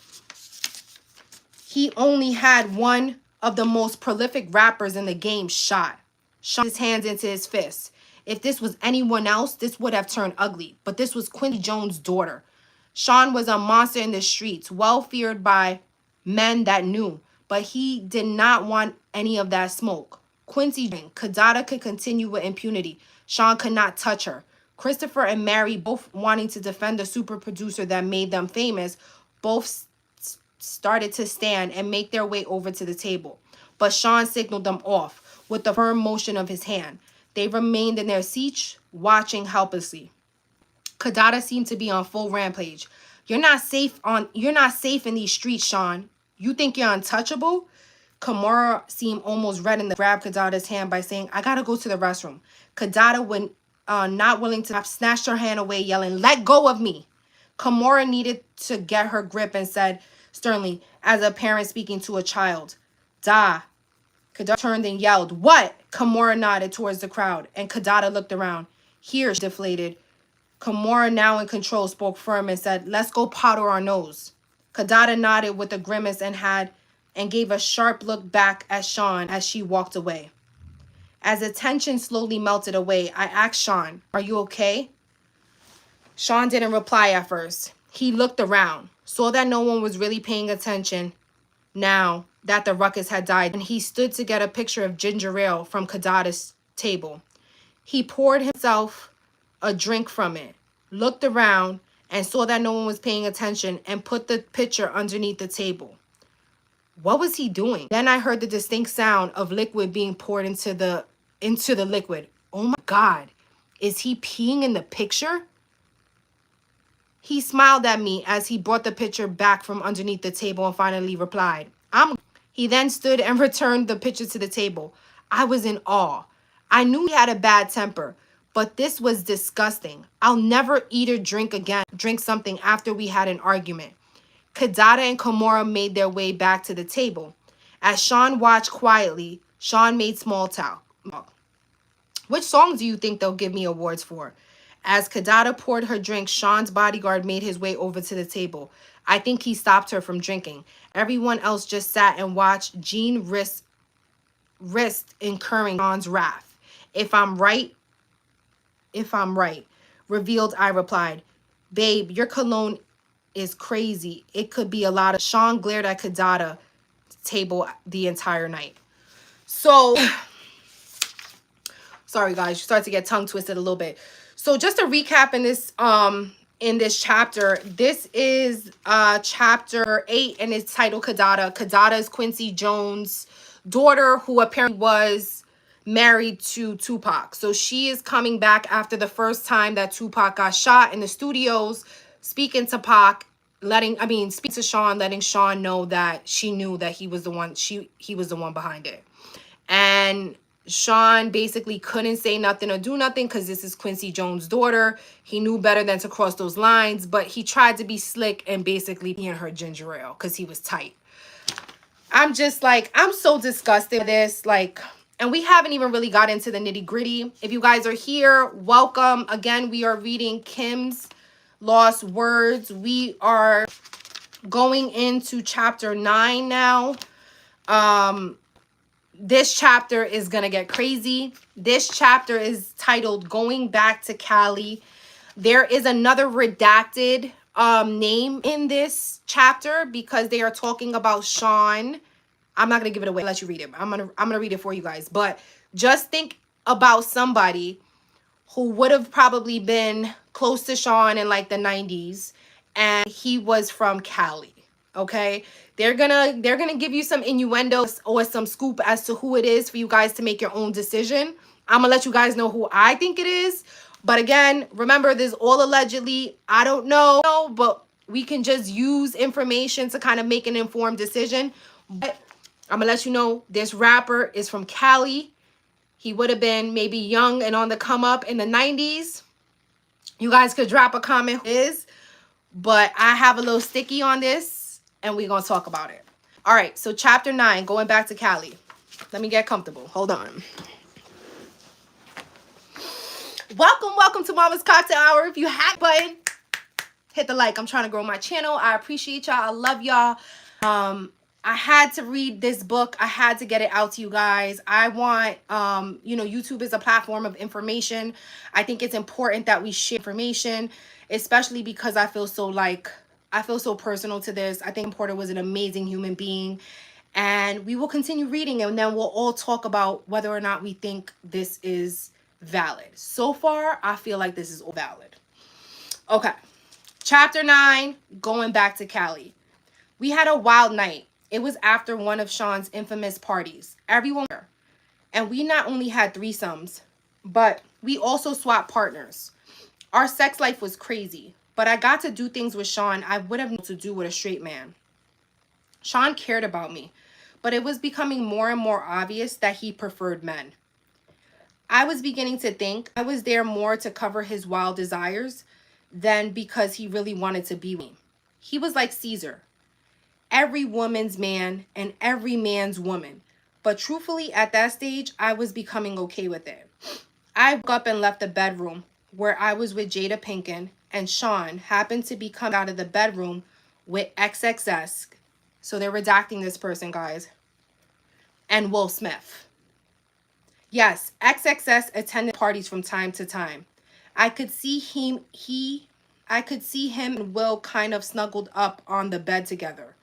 He only had one of the most prolific rappers in the game shot. Shot his hands into his fists. If this was anyone else, this would have turned ugly. But this was Quincy Jones' daughter. Sean was a monster in the streets, well feared by men that knew. But he did not want any of that smoke. Quincy, Kadada could continue with impunity. Sean could not touch her. Christopher and Mary, both wanting to defend the super producer that made them famous, both started to stand and make their way over to the table. But Sean signaled them off with a firm motion of his hand. They remained in their seats, watching helplessly. Kadada seemed to be on full rampage. You're not safe in these streets, Sean. You think you're untouchable? Kimura seemed almost red and grabbed Kadada's hand by saying, I gotta go to the restroom. Kadada, when not willing to, snatched her hand away, yelling, let go of me. Kimura needed to get her grip and said sternly, as a parent speaking to a child, Da. Kadada turned and yelled, what? Kimura nodded towards the crowd, and Kadada looked around. Here, she deflated. Kimura, now in control, spoke firm and said, let's go powder our nose. Kadada nodded with a grimace and gave a sharp look back at Sean as she walked away. As the tension slowly melted away, I asked Sean, are you okay? Sean didn't reply at first. He looked around, saw that no one was really paying attention now that the ruckus had died, and he stood to get a picture of ginger ale from Kadada's table. He poured himself a drink from it, looked around, and saw that no one was paying attention and put the pitcher underneath the table. What was he doing? Then I heard the distinct sound of liquid being poured into the liquid. Oh my God, is he peeing in the picture? He smiled at me as he brought the pitcher back from underneath the table and finally replied, He then stood and returned the pitcher to the table. I was in awe. I knew he had a bad temper, but this was disgusting. I'll never eat or drink something after we had an argument. Kadada and Kimura made their way back to the table. As Sean watched quietly, Sean made small talk. Which song do you think they'll give me awards for? As Kadada poured her drink, Sean's bodyguard made his way over to the table. I think he stopped her from drinking. Everyone else just sat and watched. Jean risked incurring Sean's wrath. If I'm right, revealed, I replied. Babe, your cologne is crazy. It could be a lot of... Sean glared at Kadada table the entire night. So, sorry guys, you start to get tongue twisted a little bit. So just to recap in this chapter, this is chapter 8 and it's titled Kadada. Kadada is Quincy Jones' daughter who apparently was married to Tupac. So she is coming back after the first time that Tupac got shot in the studios, speaking to Pac, speak to Sean, letting Sean know that she knew that he was the one, he was the one behind it. And Sean basically couldn't say nothing or do nothing because this is Quincy Jones' daughter. He knew better than to cross those lines, but he tried to be slick and basically be in her ginger ale because he was tight. I'm just like, I'm so disgusted with this. Like, and we haven't even really got into the nitty gritty. If you guys are here, welcome. Again, we are reading Kim's Lost Words. We are going into chapter 9 now. This chapter is going to get crazy. This chapter is titled Going Back to Cali. There is another redacted name in this chapter because they are talking about Sean. I'm not going to give it away. I'll let you read it. I'm going to read it for you guys. But just think about somebody who would have probably been close to Sean in like the 90s and he was from Cali. Okay, they're gonna give you some innuendos or some scoop as to who it is for you guys to make your own decision. I'm gonna let you guys know who I think it is, but again, remember, this all allegedly. I don't know, but we can just use information to kind of make an informed decision. But I'm gonna let you know this rapper is from Cali. He would have been maybe young and on the come up in the 90s. You guys could drop a comment who it is, but I have a little sticky on this. And we're going to talk about it. All right. So chapter 9, going back to Cali. Let me get comfortable. Hold on. Welcome to Mama's Cocktail Hour. If you haven't button, hit the like. I'm trying to grow my channel. I appreciate y'all. I love y'all. I had to read this book. I had to get it out to you guys. I want, you know, YouTube is a platform of information. I think it's important that we share information, especially because I feel so personal to this. I think Porter was an amazing human being, and we will continue reading, and then we'll all talk about whether or not we think this is valid. So far, I feel like this is all valid. Okay. Chapter 9, going back to Cali. We had a wild night. It was after one of Sean's infamous parties. Everyone was there. And we not only had threesomes, but we also swapped partners. Our sex life was crazy, but I got to do things with Sean I would have known to do with a straight man. Sean cared about me, but it was becoming more and more obvious that he preferred men. I was beginning to think I was there more to cover his wild desires than because he really wanted to be with me. He was like Caesar, every woman's man and every man's woman. But truthfully, at that stage, I was becoming okay with it. I woke up and left the bedroom where I was with Jada Pinkett, and Sean happened to be coming out of the bedroom with XXS. So they're redacting this person, guys. And Will Smith. Yes, XXS attended parties from time to time. I could see him and Will kind of snuggled up on the bed together.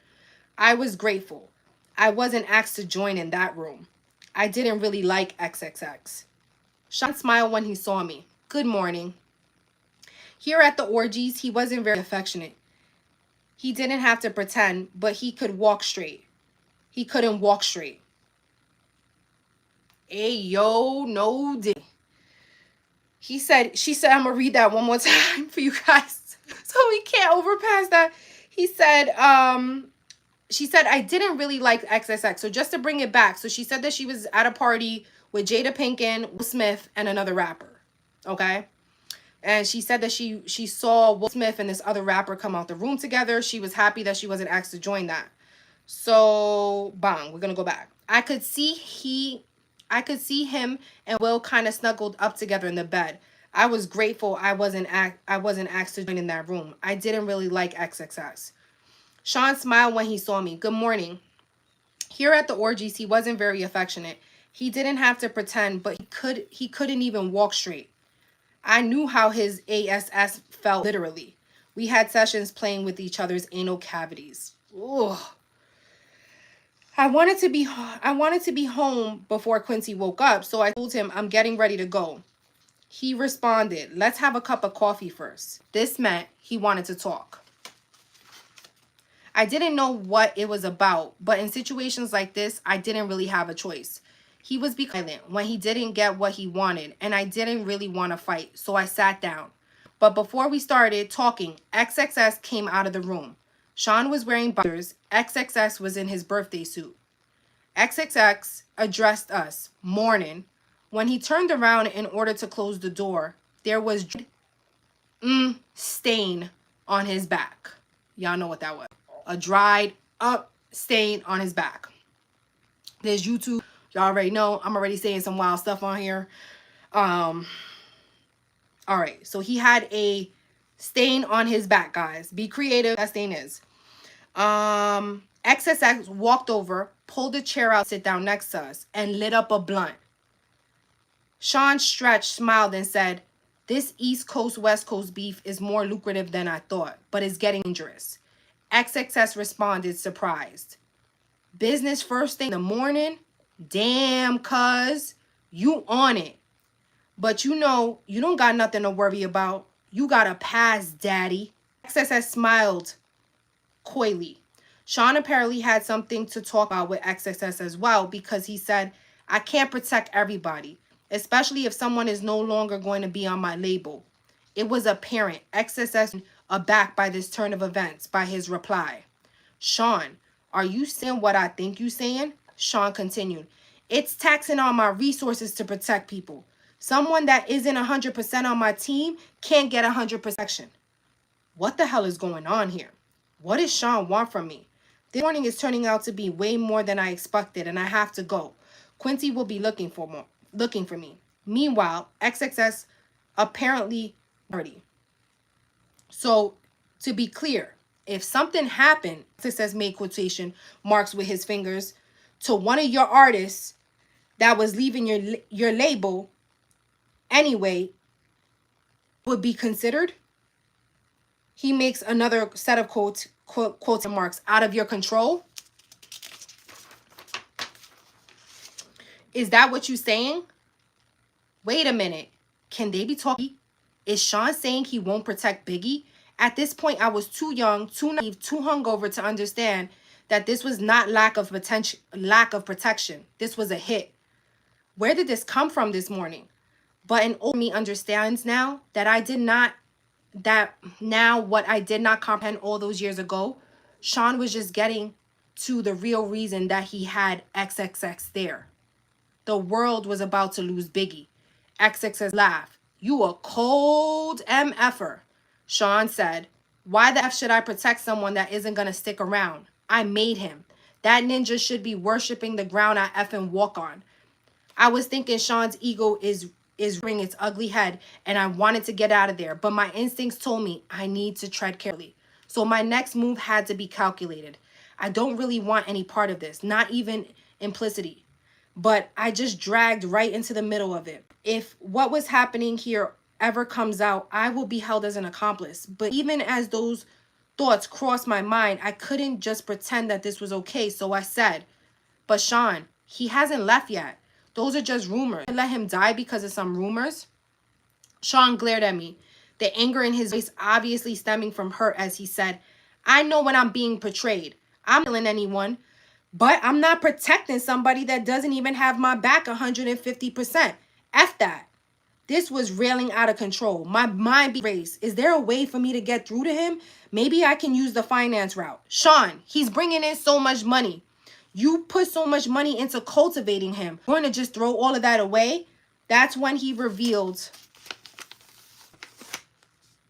I was grateful. I wasn't asked to join in that room. I didn't really like XXX. Sean smiled when he saw me. Good morning. Here at the orgies, he wasn't very affectionate. He didn't have to pretend, but he could walk straight. He couldn't walk straight. Ayo, no Diddy. She said, I'm going to read that one more time for you guys so we can't overpass that. She said, I didn't really like XXX. So just to bring it back. So she said that she was at a party with Jada Pinkett, Will Smith, and another rapper. Okay. And she said that she saw Will Smith and this other rapper come out the room together. She was happy that she wasn't asked to join that. So, bang, we're going to go back. I could see him and Will kind of snuggled up together in the bed. I was grateful I wasn't asked to join in that room. I didn't really like XXS. Sean smiled when he saw me. Good morning. Here at the orgies, he wasn't very affectionate. He didn't have to pretend, but he couldn't even walk straight. I knew how his ass felt literally. We had sessions playing with each other's anal cavities. Ugh. I wanted to be home before Quincy woke up, so I told him I'm getting ready to go. He responded, let's have a cup of coffee first. This meant he wanted to talk. I didn't know what it was about, but in situations like this, I didn't really have a choice. He was violent when he didn't get what he wanted, and I didn't really want to fight, so I sat down. But before we started talking, XXS came out of the room. Sean was wearing boxers. XXS was in his birthday suit. XXX addressed us, morning. When he turned around in order to close the door, there was stain on his back. Y'all know what that was. A dried up stain on his back. There's YouTube. Y'all already know. I'm already saying some wild stuff on here. All right. So he had a stain on his back, guys. Be creative. That stain is. XXX walked over, pulled a chair out, sit down next to us, and lit up a blunt. Sean stretched, smiled, and said, this East Coast, West Coast beef is more lucrative than I thought, but it's getting dangerous. XXS responded, surprised. Business first thing in the morning? Damn, cuz, you on it. But you know, you don't got nothing to worry about. You got a pass, daddy. XXS smiled coyly. Sean apparently had something to talk about with XXS as well, because he said, I can't protect everybody, especially if someone is no longer going to be on my label. It was apparent XXS aback by this turn of events by his reply. Sean, are you saying what I think you saying? Sean continued. It's taxing on my resources to protect people. Someone that isn't 100% on my team can't get 100% protection. What the hell is going on here? What does Sean want from me? This morning is turning out to be way more than I expected, and I have to go. Quincy will be looking for me. Meanwhile, XXS apparently dirty. So To be clear, if something happened, it says made quotation marks with his fingers, to one of your artists that was leaving your label anyway, would be considered. He makes another set of quote marks, out of your control. Is that what you're saying? Wait a minute. Can they be talking? Is Sean saying he won't protect Biggie? At this point, I was too young, too naive, too hungover to understand that this was not lack of protection. This was a hit. Where did this come from this morning? But an old me understands now that what I did not comprehend all those years ago, Sean was just getting to the real reason that he had XXX there. The world was about to lose Biggie. XXX laughed. You a cold MFer. Sean said, why the F should I protect someone that isn't going to stick around? I made him. That ninja should be worshiping the ground I effing walk on. I was thinking Sean's ego is rearing its ugly head, and I wanted to get out of there, but my instincts told me I need to tread carefully. So my next move had to be calculated. I don't really want any part of this, not even implicity, but I just dragged right into the middle of it. If what was happening here ever comes out, I will be held as an accomplice. But even as those thoughts crossed my mind, I couldn't just pretend that this was okay. So I said, but Sean, he hasn't left yet. Those are just rumors. Let him die because of some rumors? Sean glared at me, the anger in his voice obviously stemming from hurt as he said, I know when I'm being portrayed. I'm not killing anyone, but I'm not protecting somebody that doesn't even have my back 150%. F that. This was railing out of control. My mind be raced. Is there a way for me to get through to him? Maybe I can use the finance route. Sean, he's bringing in so much money. You put so much money into cultivating him. You're going to just throw all of that away? That's when he revealed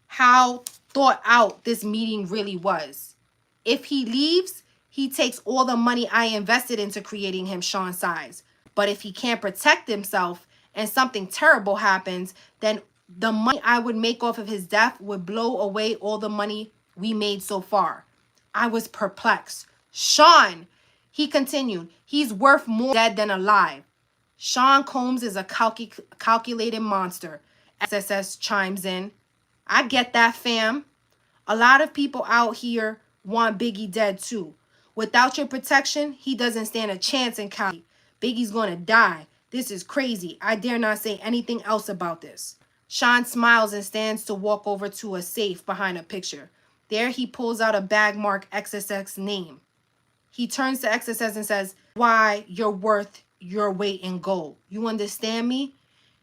how thought out this meeting really was. If he leaves, he takes all the money I invested into creating him Sean size. But if he can't protect himself and something terrible happens, then the money I would make off of his death would blow away all the money we made so far. I was perplexed. Sean, he continued, he's worth more dead than alive. Sean Combs is a calculated monster. SSS chimes in. I get that, fam. A lot of people out here want Biggie dead too. Without your protection, he doesn't stand a chance in Cali. Biggie's gonna die. This is crazy. I dare not say anything else about this. Sean smiles and stands to walk over to a safe behind a picture. There he pulls out a bag marked XXX name. He turns to XXX and says, why you're worth your weight in gold. You understand me?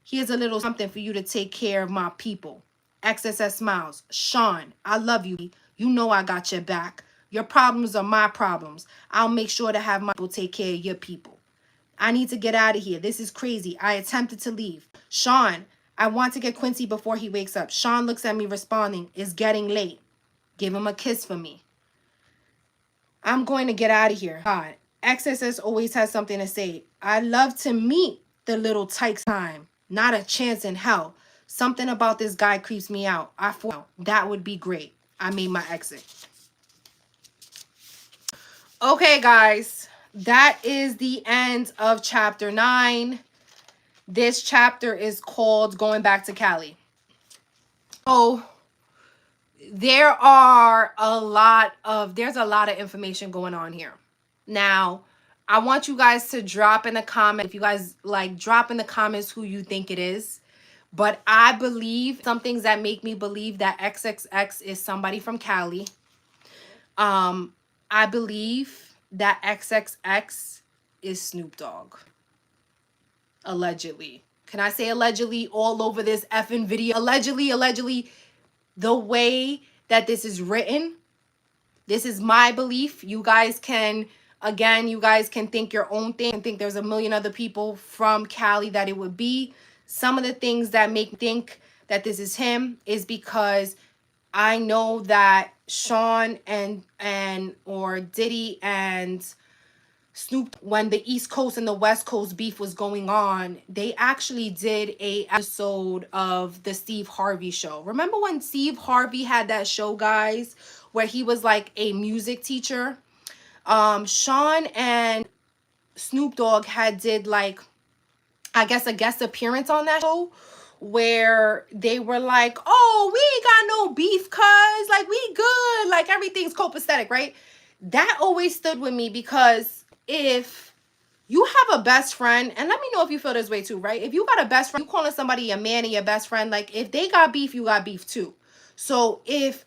Here's a little something for you to take care of my people. XXX smiles. Sean, I love you. You know I got your back. Your problems are my problems. I'll make sure to have my people take care of your people. I need to get out of here. This is crazy. I attempted to leave. Sean, I want to get Quincy before he wakes up. Sean looks at me responding, it's getting late. Give him a kiss for me. I'm going to get out of here. God, XSS always has something to say. I love to meet the little tykes time. Not a chance in hell. Something about this guy creeps me out. I thought that would be great. I made my exit. Okay, guys. That is the end of chapter 9. This chapter is called Going Back to Cali. So there's a lot of information going on here. Now, I want you guys to drop in the comments, if you guys like, drop in the comments who you think it is. But I believe some things that make me believe that XXX is somebody from Cali. I believe that XXX is Snoop Dogg. Allegedly. Can I say allegedly all over this effing video? Allegedly, the way that this is written, this is my belief. You guys can, again, you guys can think your own thing and think there's a million other people from Cali that it would be. Some of the things that make me think that this is him is because I know that Sean or Diddy and Snoop, when the East Coast and the West Coast beef was going on, they actually did a episode of the Steve Harvey show. Remember when Steve Harvey had that show, guys, where he was like a music teacher? Sean and Snoop Dogg had did like, I guess, a guest appearance on that show where they were like, oh, we ain't got no beef, cuz like we good, like everything's copacetic, right? That always stood with me, because if you have a best friend, and let me know if you feel this way too, right? If you got a best friend, you calling somebody a man and your best friend, like if they got beef, you got beef too. So if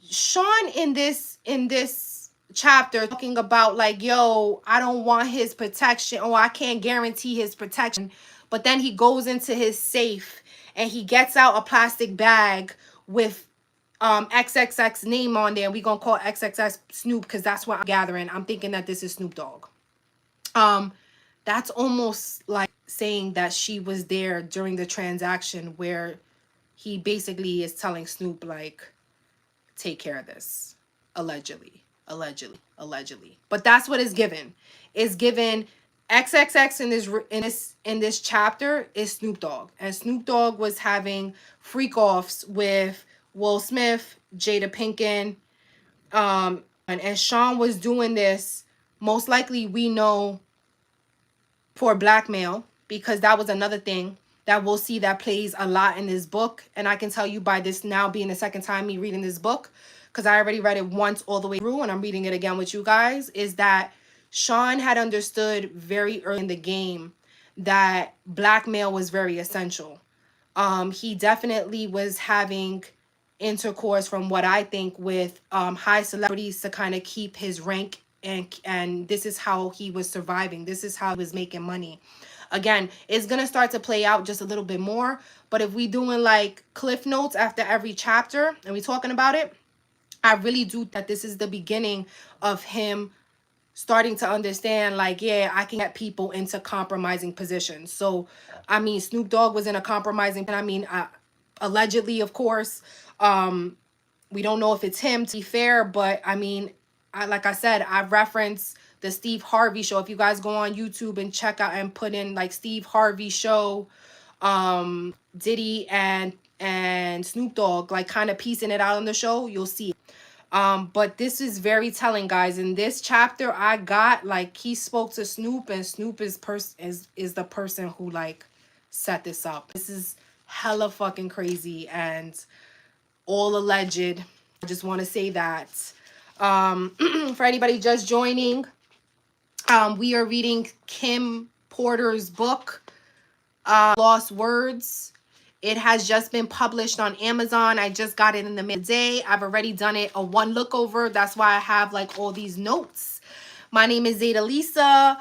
Sean in this chapter talking about like, yo, I don't want his protection, or I can't guarantee his protection, but then he goes into his safe and he gets out a plastic bag with XXX name on there. We gonna call XXX Snoop because that's what I'm gathering. I'm thinking that this is Snoop Dogg. That's almost like saying that she was there during the transaction where he basically is telling Snoop like, take care of this. Allegedly. But that's what is given. It's given XXX in this chapter is Snoop Dogg. And Snoop Dogg was having freak offs with Will Smith, Jada Pinkett, and Sean was doing this, most likely we know, for blackmail, because that was another thing that we'll see that plays a lot in this book. And I can tell you, by this now being the second time me reading this book, because I already read it once all the way through and I'm reading it again with you guys, is that Sean had understood very early in the game that blackmail was very essential. He definitely was having intercourse, from what I think, with high celebrities to kind of keep his rank, and this is how he was surviving. This is how he was making money. Again, it's gonna start to play out just a little bit more, but if we doing like cliff notes after every chapter and we talking about it, I really do that this is the beginning of him starting to understand, like, yeah, I can get people into compromising positions. So I mean, Snoop Dogg was in a compromising, I mean, allegedly, of course. We don't know if it's him, to be fair, but I mean, like I said, I referenced the Steve Harvey show. If you guys go on YouTube and check out and put in like Steve Harvey show, Diddy and Snoop Dogg, like kind of piecing it out on the show, you'll see it. But this is very telling, guys. In this chapter, I got like, he spoke to Snoop, and Snoop is the person who like set this up. This is hella fucking crazy and all alleged. I just want to say that. For anybody just joining, we are reading Kim Porter's book, Lost Words. It has just been published on Amazon. I just got it in the midday. I've already done it a one look over. That's why I have like all these notes. My name is Zeta Lisa.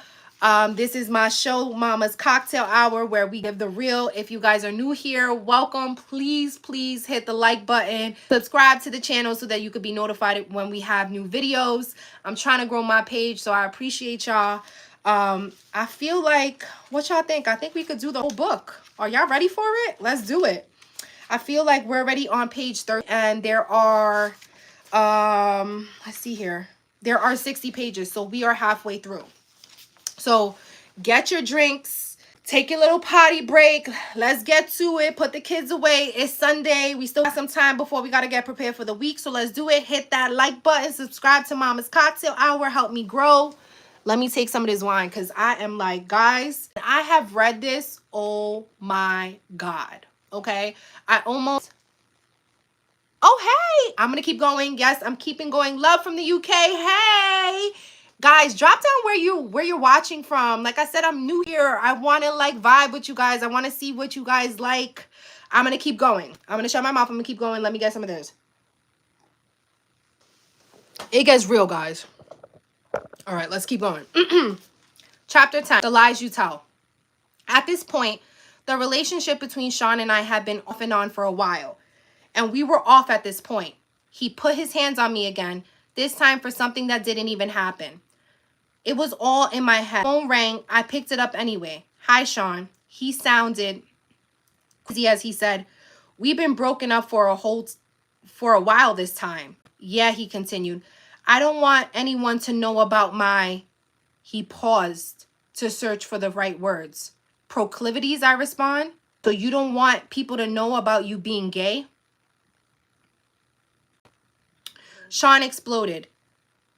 This is my show, Mama's Cocktail Hour, where we give the real. If you guys are new here, welcome. Please hit the like button. Subscribe to the channel so that you could be notified when we have new videos. I'm trying to grow my page, so I appreciate y'all. I feel like, what y'all think? I think we could do the whole book. Are y'all ready for it? Let's do it. I feel like we're already on page 30, and there are, let's see here. There are 60 pages, so we are halfway through. So get your drinks, take your little potty break. Let's get to it. Put the kids away. It's Sunday. We still have some time before we got to get prepared for the week. So let's do it. Hit that like button. Subscribe to Mama's Cocktail Hour. Help me grow. Let me take some of this wine, because I am like, guys, I have read this. Oh my God. Okay. I almost... Oh, hey, I'm going to keep going. Yes, I'm keeping going. Love from the UK. Hey, guys, drop down where you're watching from. Like I said, I'm new here. I want to like vibe with you guys. I want to see what you guys like. I'm going to keep going. I'm going to shut my mouth. I'm going to keep going. Let me get some of this. It gets real, guys. All right, let's keep going. Chapter 10, The Lies You Tell. At this point, the relationship between Sean and I had been off and on for a while. And we were off at this point. He put his hands on me again, this time for something that didn't even happen. It was all in my head. Phone rang. I picked it up anyway. Hi, Sean. He sounded quizzy as he said, we've been broken up for a while this time. Yeah, he continued. I don't want anyone to know about my, he paused to search for the right words. Proclivities, I respond. So you don't want people to know about you being gay? Sean exploded.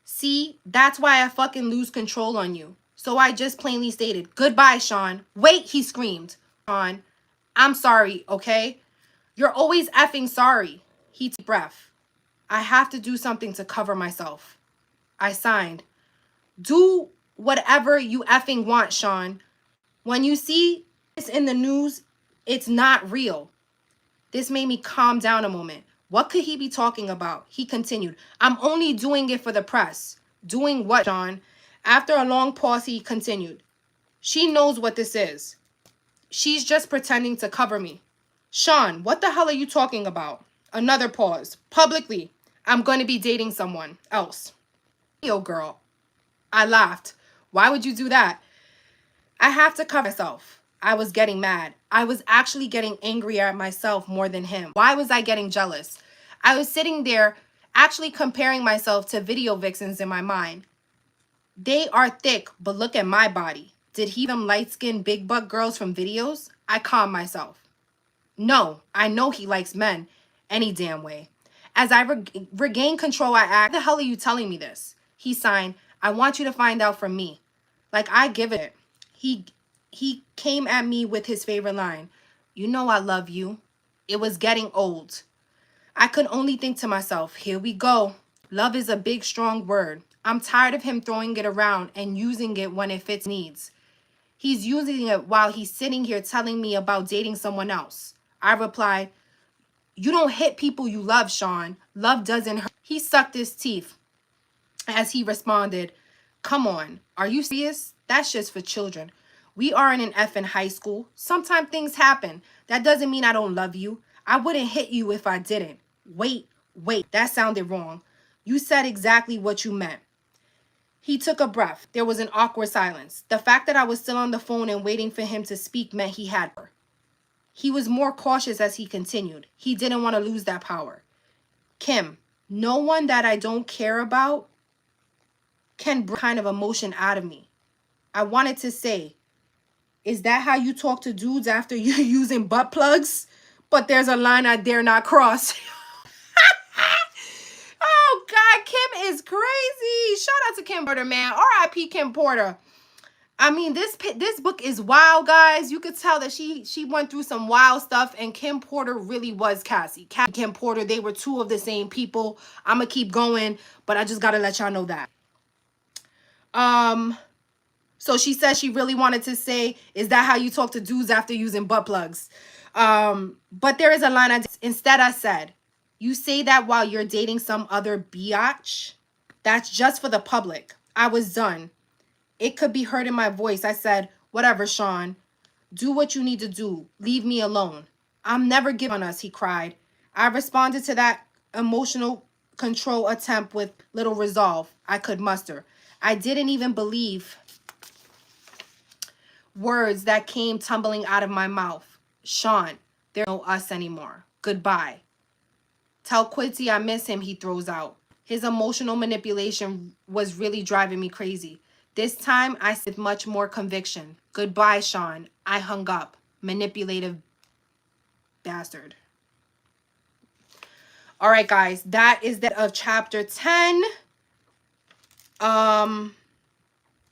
See, that's why I fucking lose control on you. So I just plainly stated, goodbye, Sean. Wait, he screamed. Sean, I'm sorry, okay? You're always effing sorry. He took a breath. I have to do something to cover myself. I signed. Do whatever you effing want, Sean. When you see this in the news, it's not real. This made me calm down a moment. What could he be talking about? He continued, I'm only doing it for the press. Doing what, Sean? After a long pause, he continued, she knows what this is. She's just pretending to cover me. Sean, what the hell are you talking about? Another pause. Publicly, I'm going to be dating someone else. Yo, girl. I laughed. Why would you do that? I have to cover myself. I was getting mad. I was actually getting angry at myself more than him. Why was I getting jealous? I was sitting there actually comparing myself to video vixens in my mind. They are thick, but look at my body. Did he them light-skinned big butt girls from videos? I calmed myself. No, I know he likes men any damn way. As I regained control, I asked, why the hell are you telling me this? He signed, I want you to find out from me. Like I give it. He came at me with his favorite line. You know I love you. It was getting old. I could only think to myself, here we go. Love is a big, strong word. I'm tired of him throwing it around and using it when it fits needs. He's using it while he's sitting here telling me about dating someone else. I replied, you don't hit people you love, Sean. Love doesn't hurt. He sucked his teeth as he responded, come on, are you serious? That's just for children. We aren't in effing high school. Sometimes things happen. That doesn't mean I don't love you. I wouldn't hit you if I didn't. Wait, that sounded wrong. You said exactly what you meant. He took a breath. There was an awkward silence. The fact that I was still on the phone and waiting for him to speak meant he had her. He was more cautious as he continued. He didn't want to lose that power. Kim, no one that I don't care about can bring kind of emotion out of me. I wanted to say, is that how you talk to dudes after you're using butt plugs? But there's a line I dare not cross. Oh, God, Kim is crazy. Shout out to Kim Porter, man. R.I.P. Kim Porter. I mean, this book is wild, guys. You could tell that she went through some wild stuff, and Kim Porter really was Cassie. Kim Porter, they were two of the same people. I'm going to keep going, but I just got to let y'all know that. So she said she really wanted to say, is that how you talk to dudes after using butt plugs? But there is a line. Instead, I said, you say that while you're dating some other biatch? That's just for the public. I was done. It could be heard in my voice. I said, whatever, Sean. Do what you need to do. Leave me alone. I'm never giving on us, he cried. I responded to that emotional control attempt with little resolve I could muster. I didn't even believe words that came tumbling out of my mouth. Sean, there's no us anymore. Goodbye. Tell Quincy I miss him, he throws out. His emotional manipulation was really driving me crazy. This time, I said with much more conviction. Goodbye, Sean. I hung up. Manipulative bastard. All right, guys. That is the end of chapter 10.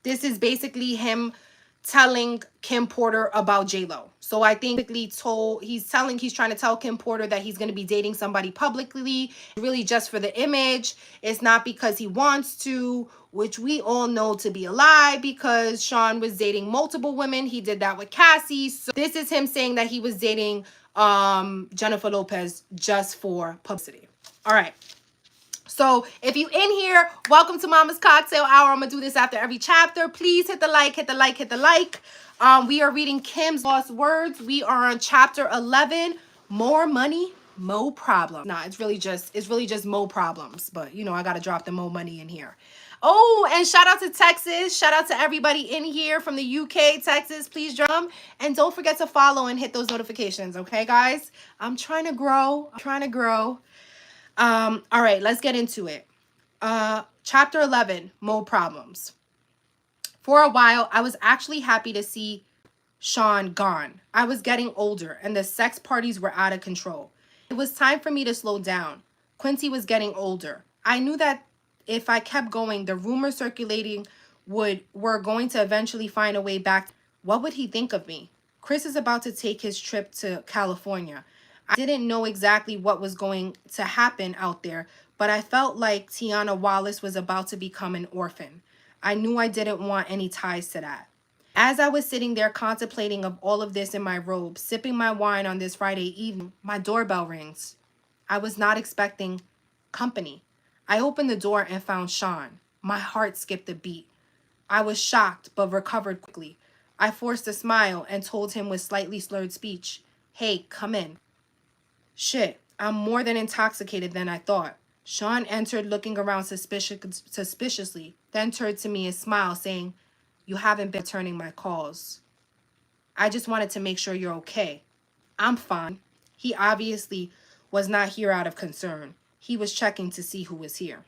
This is basically him telling Kim Porter about J-Lo. So I think he's trying to tell Kim Porter that he's going to be dating somebody publicly, really just for the image. It's not because he wants to, which we all know to be a lie, because Sean was dating multiple women. He did that with Cassie. So this is him saying that he was dating Jennifer Lopez just for publicity. All right. So if you in here, welcome to Mama's Cocktail Hour. I'm going to do this after every chapter. Please hit the like, hit the like, hit the like. We are reading Kim's Lost Words. We are on chapter 11, More Money, Mo Problems. Nah, it's really just Mo Problems. But, you know, I got to drop the Mo Money in here. Oh, and shout out to Texas. Shout out to everybody in here from the UK, Texas. Please drum. And don't forget to follow and hit those notifications. Okay, guys? I'm trying to grow. All right, let's get into it. Chapter 11, Mo Problems. For a while, I was actually happy to see Sean gone. I was getting older and the sex parties were out of control. It was time for me to slow down. Quincy was getting older. I knew that if I kept going, the rumors circulating were going to eventually find a way back. What would he think of me? Chris is about to take his trip to California. I didn't know exactly what was going to happen out there, but I felt like Tiana Wallace was about to become an orphan. I knew I didn't want any ties to that. As I was sitting there contemplating of all of this in my robe, sipping my wine on this Friday evening, my doorbell rings. I was not expecting company. I opened the door and found Sean. My heart skipped a beat. I was shocked but recovered quickly. I forced a smile and told him with slightly slurred speech, "Hey, come in." Shit, I'm more than intoxicated than I thought. Sean entered looking around suspiciously, then turned to me and smiled, saying, "You haven't been returning my calls. I just wanted to make sure you're okay." "I'm fine." He obviously was not here out of concern. He was checking to see who was here.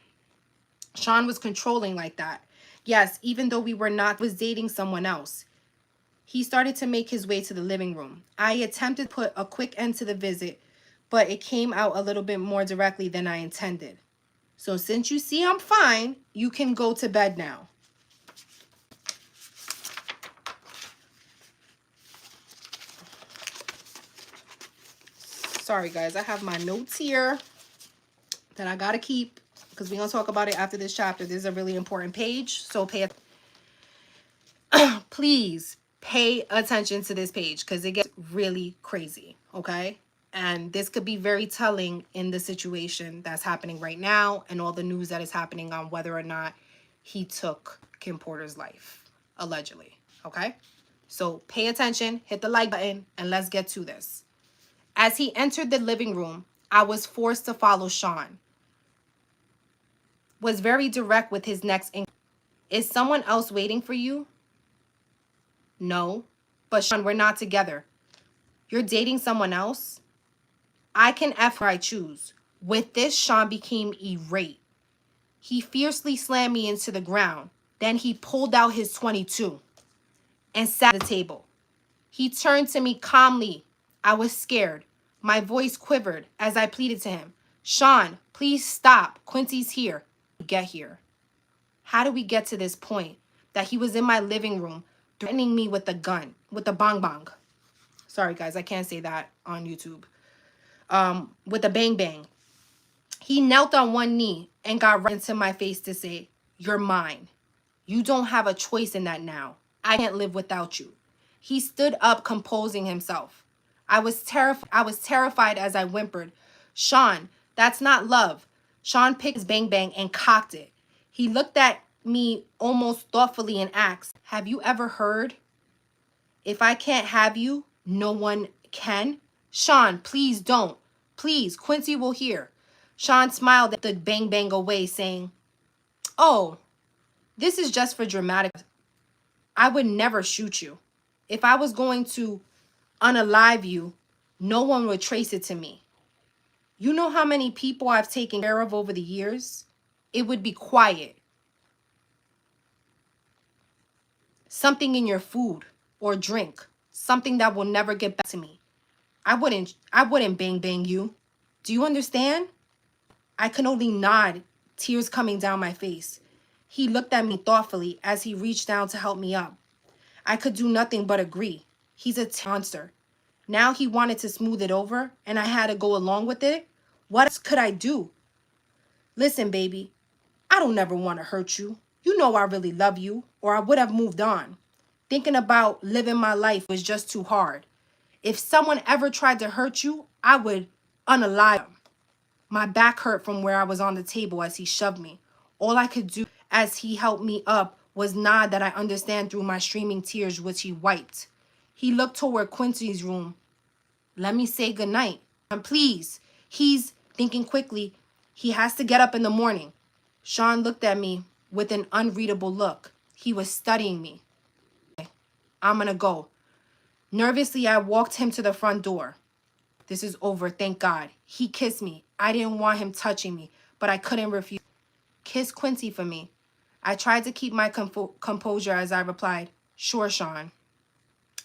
Sean was controlling like that. Yes, even though we were not, was dating someone else. He started to make his way to the living room. I attempted to put a quick end to the visit, but it came out a little bit more directly than I intended. "So since you see I'm fine, you can go to bed now." Sorry, guys. I have my notes here that I got to keep because we're going to talk about it after this chapter. This is a really important page, so please pay attention to this page because it gets really crazy, okay? And this could be very telling in the situation that's happening right now and all the news that is happening on whether or not he took Kim Porter's life, allegedly, okay? So pay attention, hit the like button, and let's get to this. As he entered the living room, I was forced to follow Sean. Was very direct with his next inquiry. "Is someone else waiting for you?" "No." "But Sean, we're not together." "You're dating someone else?" "I can F who I choose." With this, Sean became irate. He fiercely slammed me into the ground. Then he pulled out his .22 and sat at the table. He turned to me calmly. I was scared. My voice quivered as I pleaded to him, "Sean, please stop. Quincy's here." Get here. How did we get to this point that he was in my living room threatening me with a gun, with a bong bong? Sorry, guys, I can't say that on YouTube. With a bang bang. He knelt on one knee and got right into my face to say, "You're mine. You don't have a choice in that now. I can't live without you." He stood up, composing himself. I was terrified as I whimpered, "Sean, that's not love." Sean picked his bang bang and cocked it. He looked at me almost thoughtfully and asked, "Have you ever heard? If I can't have you, no one can?" "Sean, please don't. Please, Quincy will hear." Sean smiled at the bang bang away, saying, "Oh, this is just for dramatic. I would never shoot you. If I was going to unalive you, no one would trace it to me. You know how many people I've taken care of over the years? It would be quiet. Something in your food or drink. Something that will never get back to me. I wouldn't bang bang you. Do you understand?" I could only nod, tears coming down my face. He looked at me thoughtfully as he reached down to help me up. I could do nothing but agree. He's a monster. Now he wanted to smooth it over, and I had to go along with it. What else could I do? "Listen, baby, I don't ever want to hurt you. You know I really love you, or I would have moved on. Thinking about living my life was just too hard. If someone ever tried to hurt you, I would unalive them." My back hurt from where I was on the table as he shoved me. All I could do as he helped me up was nod that I understand through my streaming tears, which he wiped. He looked toward Quincy's room. "Let me say goodnight. And please." He's thinking quickly. He has to get up in the morning. Sean looked at me with an unreadable look. He was studying me. "I'm gonna go." Nervously, I walked him to the front door. "This is over, thank God." He kissed me. I didn't want him touching me, but I couldn't refuse. Kiss Quincy for me. I tried to keep my composure as I replied, sure, Sean.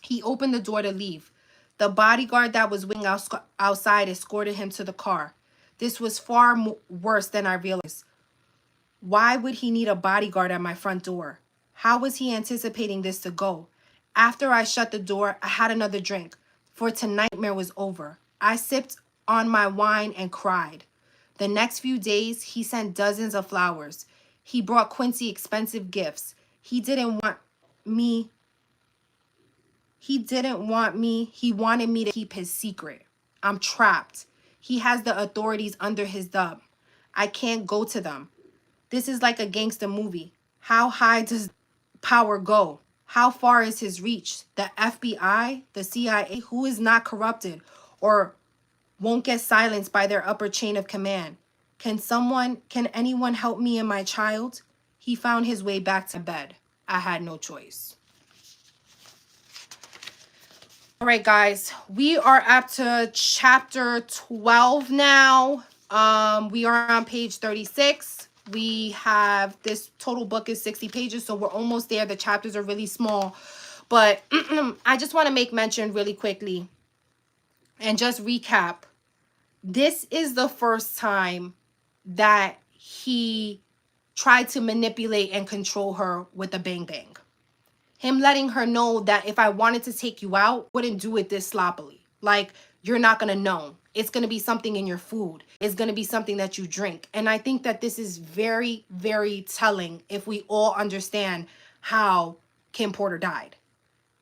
He opened the door to leave. The bodyguard that was waiting outside escorted him to the car. This was far worse than I realized. Why would he need a bodyguard at my front door? How was he anticipating this to go? After I shut the door, I had another drink, for tonight's nightmare was over. I sipped on my wine and cried. The next few days, he sent dozens of flowers. He brought Quincy expensive gifts. He wanted me to keep his secret. I'm trapped. He has the authorities under his thumb. I can't go to them. This is like a gangster movie. How high does power go? How far is his reach? The FBI, the CIA, who is not corrupted or won't get silenced by their upper chain of command? Can anyone help me and my child? He found his way back to bed. I had no choice. All right, guys, we are up to chapter 12 now. We are on page 36. We have, this total book is 60 pages, so we're almost there. The chapters are really small, but I just want to make mention really quickly and just recap. This is the first time that he tried to manipulate and control her with a bang bang. Him letting her know that if I wanted to take you out, wouldn't do it this sloppily. Like, you're not going to know. It's going to be something in your food. It's going to be something that you drink. And I think that this is very, very telling if we all understand how Kim Porter died.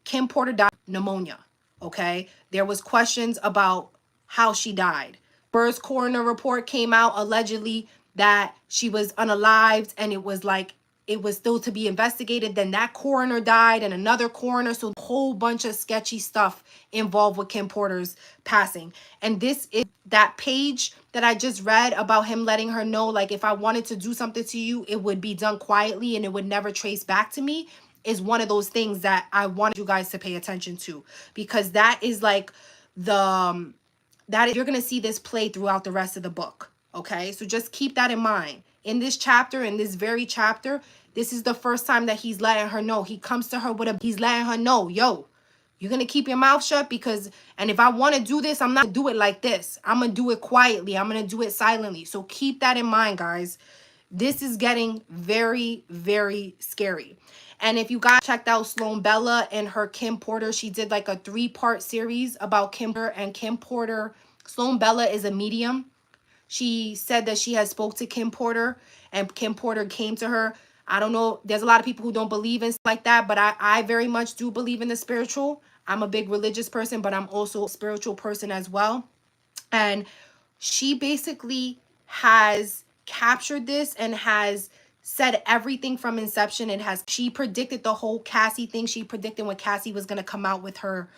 Kim Porter died of pneumonia, okay? There was questions about how she died. First coroner report came out allegedly that she was unalived, and it was still to be investigated. Then that coroner died and another coroner. So a whole bunch of sketchy stuff involved with Kim Porter's passing. And this is that page that I just read about him letting her know, like, if I wanted to do something to you, it would be done quietly and it would never trace back to me, is one of those things that I wanted you guys to pay attention to, because that is like you're going to see this play throughout the rest of the book. Okay, so just keep that in mind. In this chapter, in this very chapter, this is the first time that he's letting her know. He comes to her he's letting her know, yo, you're going to keep your mouth shut, and if I want to do this, I'm not going to do it like this. I'm going to do it quietly. I'm going to do it silently. So keep that in mind, guys. This is getting very, very scary. And if you guys checked out Sloan Bella and her Kim Porter, she did like a 3-part series about Kim Porter and Kim Porter. Sloan Bella is a medium. She said that she had spoke to Kim Porter and Kim Porter came to her. I don't know. There's a lot of people who don't believe in stuff like that, but I very much do believe in the spiritual. I'm a big religious person, but I'm also a spiritual person as well. And she basically has captured this and has said everything from inception. She predicted the whole Cassie thing. She predicted when Cassie was going to come out with her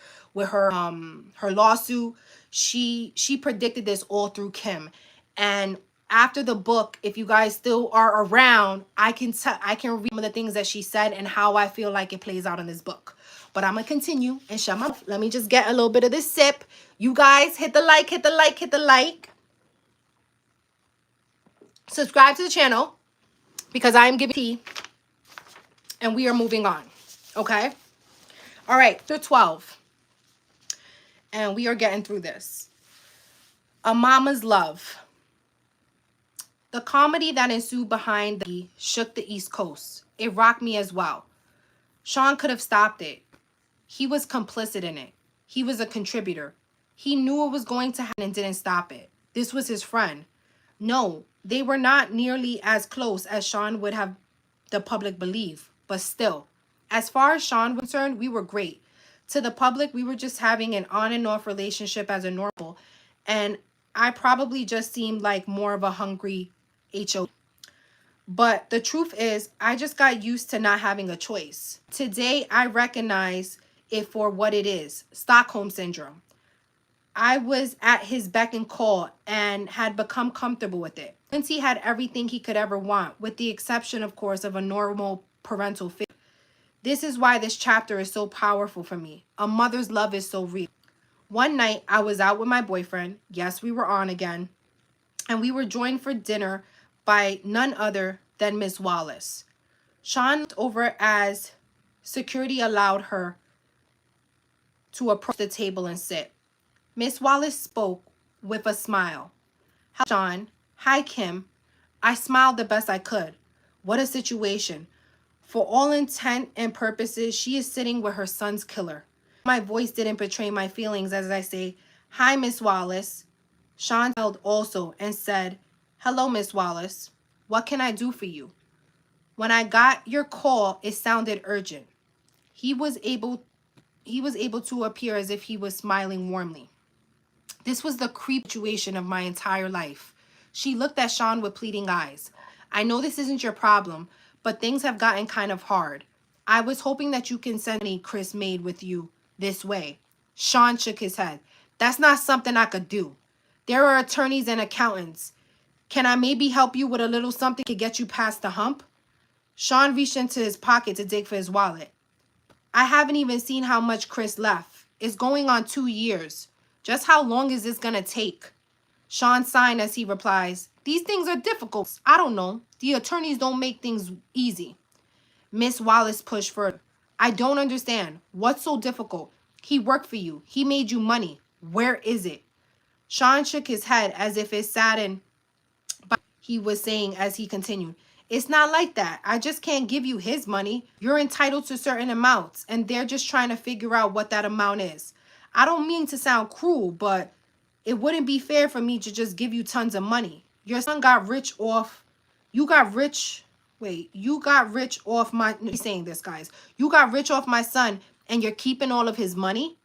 lawsuit. She predicted this all through Kim. And after the book, if you guys still are around, I can read some of the things that she said and how I feel like it plays out in this book. But I'm going to continue and shut my mouth. Let me just get a little bit of this sip. You guys, hit the like, hit the like, hit the like. Subscribe to the channel because I am giving tea. And we are moving on. Okay? All right, through 12. And we are getting through this. A Mama's Love. The comedy that ensued behind the shook the East Coast. It rocked me as well. Sean could have stopped it. He was complicit in it. He was a contributor. He knew it was going to happen and didn't stop it. This was his friend. No, they were not nearly as close as Sean would have the public believe. But still, as far as Sean was concerned, we were great. To the public, we were just having an on and off relationship as a normal. And I probably just seemed like more of a hungry HO. But the truth is, I just got used to not having a choice. Today, I recognize it for what it is. Stockholm Syndrome. I was at his beck and call and had become comfortable with it. Since he had everything he could ever want, with the exception, of course, of a normal parental figure. This is why this chapter is so powerful for me. A mother's love is so real. One night, I was out with my boyfriend. Yes, we were on again. And we were joined for dinner by none other than Miss Wallace. Sean looked over as security allowed her to approach the table and sit. Miss Wallace spoke with a smile. Hello, Sean. Hi, Kim. I smiled the best I could. What a situation. For all intent and purposes, she is sitting with her son's killer. My voice didn't betray my feelings as I say, Hi, Miss Wallace. Sean smiled also and said, Hello, Miss Wallace. What can I do for you? When I got your call, it sounded urgent. He was able to appear as if he was smiling warmly. This was the creep situation of my entire life. She looked at Sean with pleading eyes. I know this isn't your problem, but things have gotten kind of hard. I was hoping that you can send me Chris made with you this way. Sean shook his head. That's not something I could do. There are attorneys and accountants. Can I maybe help you with a little something to get you past the hump? Sean reached into his pocket to dig for his wallet. I haven't even seen how much Chris left. It's going on 2 years. Just how long is this going to take? Sean signed as he replies, These things are difficult. I don't know. The attorneys don't make things easy. Miss Wallace pushed further. I don't understand. What's so difficult? He worked for you. He made you money. Where is it? Sean shook his head as if it saddened by what he was saying as he continued. It's not like that. I just can't give you his money. You're entitled to certain amounts, and they're just trying to figure out what that amount is. I don't mean to sound cruel, but it wouldn't be fair for me to just give you tons of money. Your son got rich off. You got rich off my. He's saying this, guys. You got rich off my son, and you're keeping all of his money?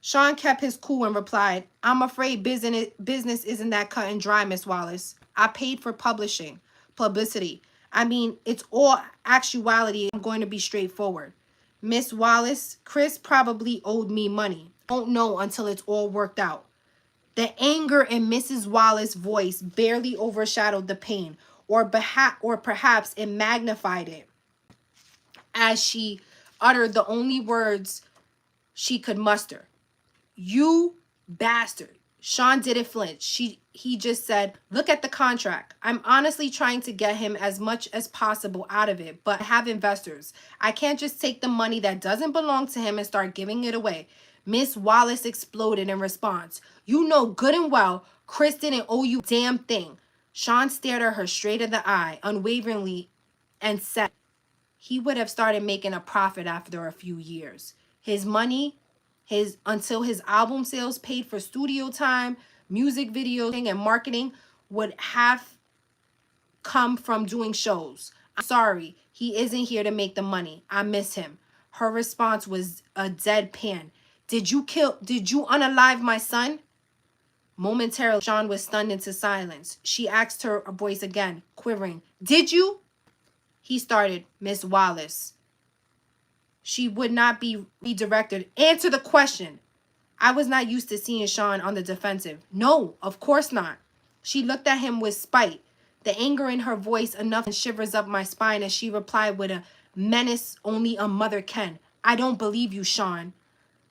Sean kept his cool and replied, I'm afraid business isn't that cut and dry, Miss Wallace. I paid for publicity. I mean, it's all actuality. I'm going to be straightforward. Miss Wallace, Chris probably owed me money. Won't know until it's all worked out. The anger in Mrs. Wallace's voice barely overshadowed the pain, or perhaps it magnified it as she uttered the only words she could muster. You bastard. Sean didn't flinch. He just said, look at the contract. I'm honestly trying to get him as much as possible out of it, but I have investors. I can't just take the money that doesn't belong to him and start giving it away. Miss Wallace exploded in response. You know good and well Chris didn't owe you a damn thing. Sean stared at her straight in the eye, unwaveringly, and said he would have started making a profit after a few years. His money, until his album sales paid for studio time, music videos, and marketing would have come from doing shows. I'm sorry, he isn't here to make the money. I miss him. Her response was a deadpan. Did you unalive my son? Momentarily, Sean was stunned into silence. She asked her voice again, quivering. Did you? He started, Miss Wallace. She would not be redirected. Answer the question. I was not used to seeing Sean on the defensive. No, of course not. She looked at him with spite, the anger in her voice enough and shivers up my spine as she replied with a menace only a mother can. I don't believe you, Sean.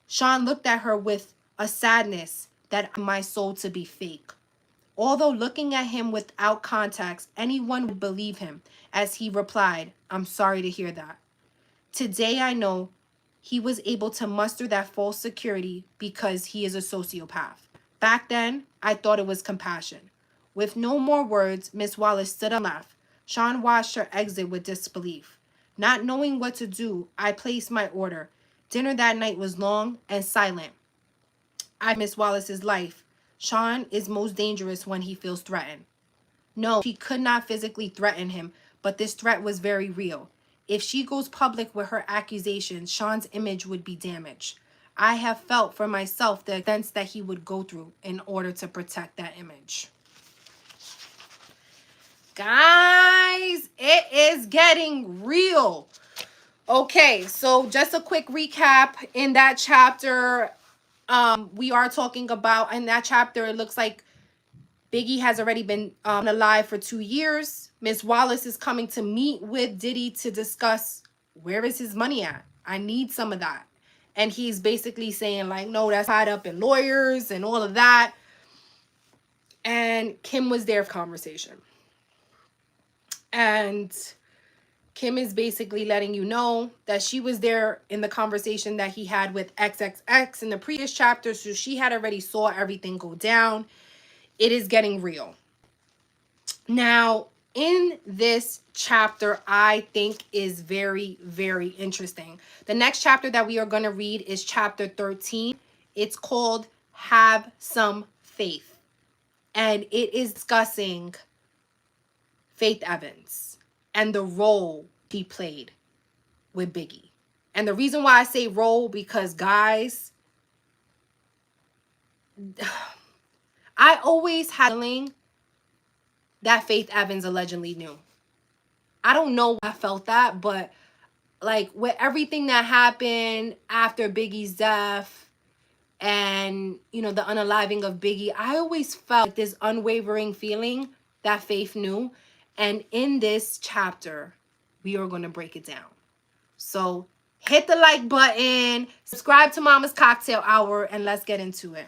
Sean looked at her with a sadness that my soul to be fake. Although looking at him without context, anyone would believe him as he replied, I'm sorry to hear that. Today I know he was able to muster that false security because he is a sociopath. Back then, I thought it was compassion. With no more words, Miss Wallace stood up and left. Sean watched her exit with disbelief. Not knowing what to do, I placed my order. Dinner that night was long and silent. I Miss Wallace's life. Sean is most dangerous when he feels threatened. No, she could not physically threaten him, but this threat was very real. If she goes public with her accusations, Sean's image would be damaged. I have felt for myself the events that he would go through in order to protect that image. Guys, it is getting real. Okay, so just a quick recap. In that chapter, we are talking about, in that chapter, it looks like Biggie has already been alive for 2 years. Miss Wallace is coming to meet with Diddy to discuss where is his money at. I need some of that. And he's basically saying like, no, that's tied up in lawyers and all of that. And Kim was there for conversation. And Kim is basically letting you know that she was there in the conversation that he had with XXX in the previous chapter. So she had already saw everything go down. It is getting real. Now, in this chapter, I think is very, very interesting. The next chapter that we are going to read is chapter 13. It's called Have Some Faith. And it is discussing Faith Evans and the role he played with Biggie. And the reason why I say role, because guys, I always had a feeling that Faith Evans allegedly knew. I don't know why I felt that, but like with everything that happened after Biggie's death and, you know, the unaliving of Biggie, I always felt like this unwavering feeling that Faith knew. And in this chapter, we are going to break it down. So hit the like button, subscribe to Mama's Cocktail Hour, and let's get into it.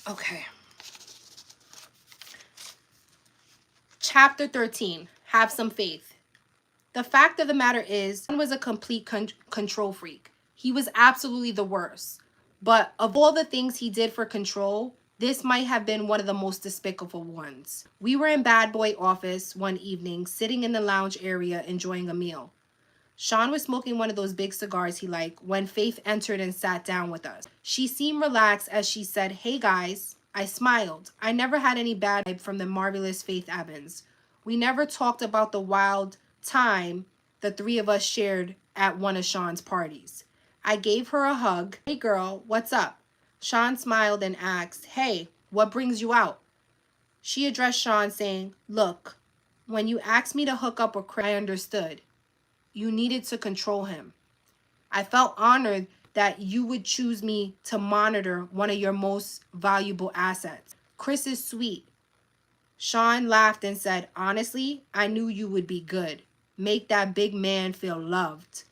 Okay. Chapter 13, Have Some Faith. The fact of the matter is, he was a complete control freak. He was absolutely the worst. But of all the things he did for control, this might have been one of the most despicable ones. We were in Bad Boy office one evening, sitting in the lounge area enjoying a meal. Sean was smoking one of those big cigars he liked when Faith entered and sat down with us. She seemed relaxed as she said, "Hey guys." I smiled. I never had any bad vibe from the marvelous Faith Evans. We never talked about the wild time the three of us shared at one of Sean's parties. I gave her a hug. "Hey girl, what's up?" Sean smiled and asked, "Hey, what brings you out?" She addressed Sean saying, "Look, when you asked me to hook up with Chris, I understood. You needed to control him. I felt honored that you would choose me to monitor one of your most valuable assets. Chris is sweet." Sean laughed and said, "Honestly, I knew you would be good. Make that big man feel loved."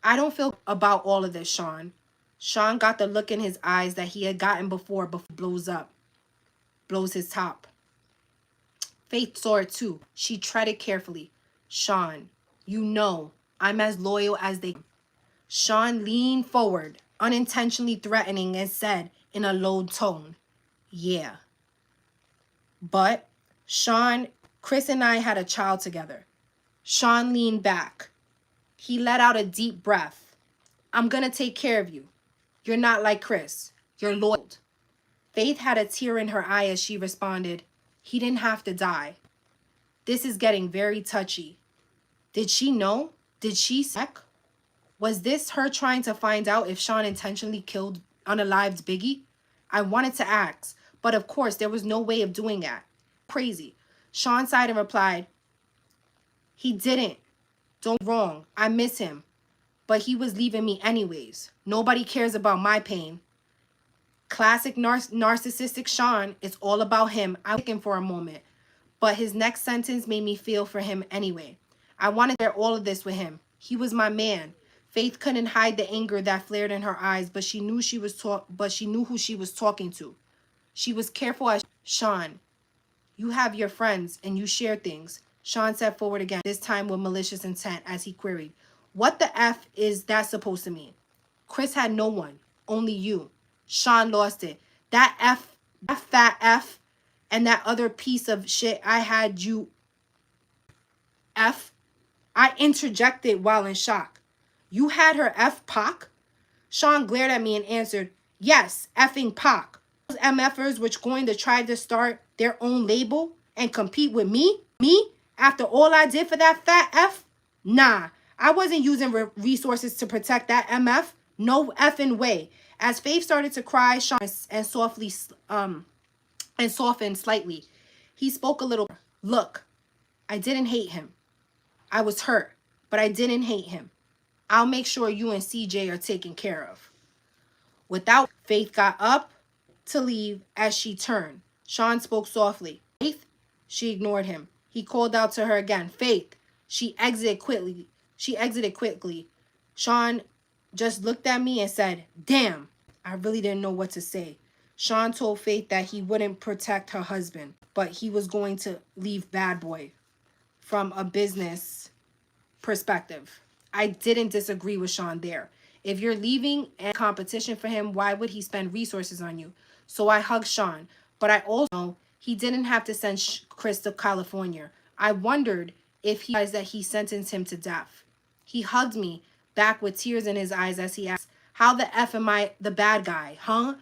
I don't feel about all of this, Sean. Sean got the look in his eyes that he had gotten before he blows his top. Faith saw it too. She treaded carefully. "Sean, you know I'm as loyal as they." Sean leaned forward, unintentionally threatening, and said in a low tone, "Yeah." But Chris and I had a child together. Sean leaned back. He let out a deep breath. "I'm going to take care of you. You're not like Chris. You're loyal." Faith had a tear in her eye as she responded, "He didn't have to die." This is getting very touchy. Did she know? Did she suck? Was this her trying to find out if Sean intentionally killed, unalived Biggie? I wanted to ask, but of course there was no way of doing that. Crazy. Sean sighed and replied, "He didn't. Don't get me wrong. I miss him. But he was leaving me anyways. Nobody cares about my pain." Classic narcissistic Sean. It's all about him. I was thinking for a moment. But his next sentence made me feel for him anyway. I wanted to share all of this with him. He was my man. Faith couldn't hide the anger that flared in her eyes, but she knew who she was talking to. She was careful as "Sean, you have your friends and you share things." Sean stepped forward again, this time with malicious intent, as he queried, "What the F is that supposed to mean?" "Chris had no one, only you." Sean lost it. That fat F, and that other piece of shit I had you F. I interjected while in shock. "You had her F Pac?" Sean glared at me and answered, "Yes, effing Pac. Those MFers which going to try to start their own label and compete with me? Me? After all I did for that fat F? Nah, I wasn't using resources to protect that MF. No effing way." As Faith started to cry, Sean and softened slightly. He spoke a little. "Look, I didn't hate him. I was hurt, but I didn't hate him. I'll make sure you and CJ are taken care of." Without Faith got up to leave as she turned. Sean spoke softly. "Faith?" She ignored him. He called out to her again, "Faith." She exited quickly. Sean just looked at me and said, "Damn." I really didn't know what to say. Sean told Faith that he wouldn't protect her husband, but he was going to leave Bad Boy from a business perspective. I didn't disagree with Sean there. If you're leaving a competition for him, why would he spend resources on you? So I hugged Sean, but I also know he didn't have to send Chris to California. I wondered if he realized that he sentenced him to death. He hugged me back with tears in his eyes as he asked, how the F am I the bad guy, huh?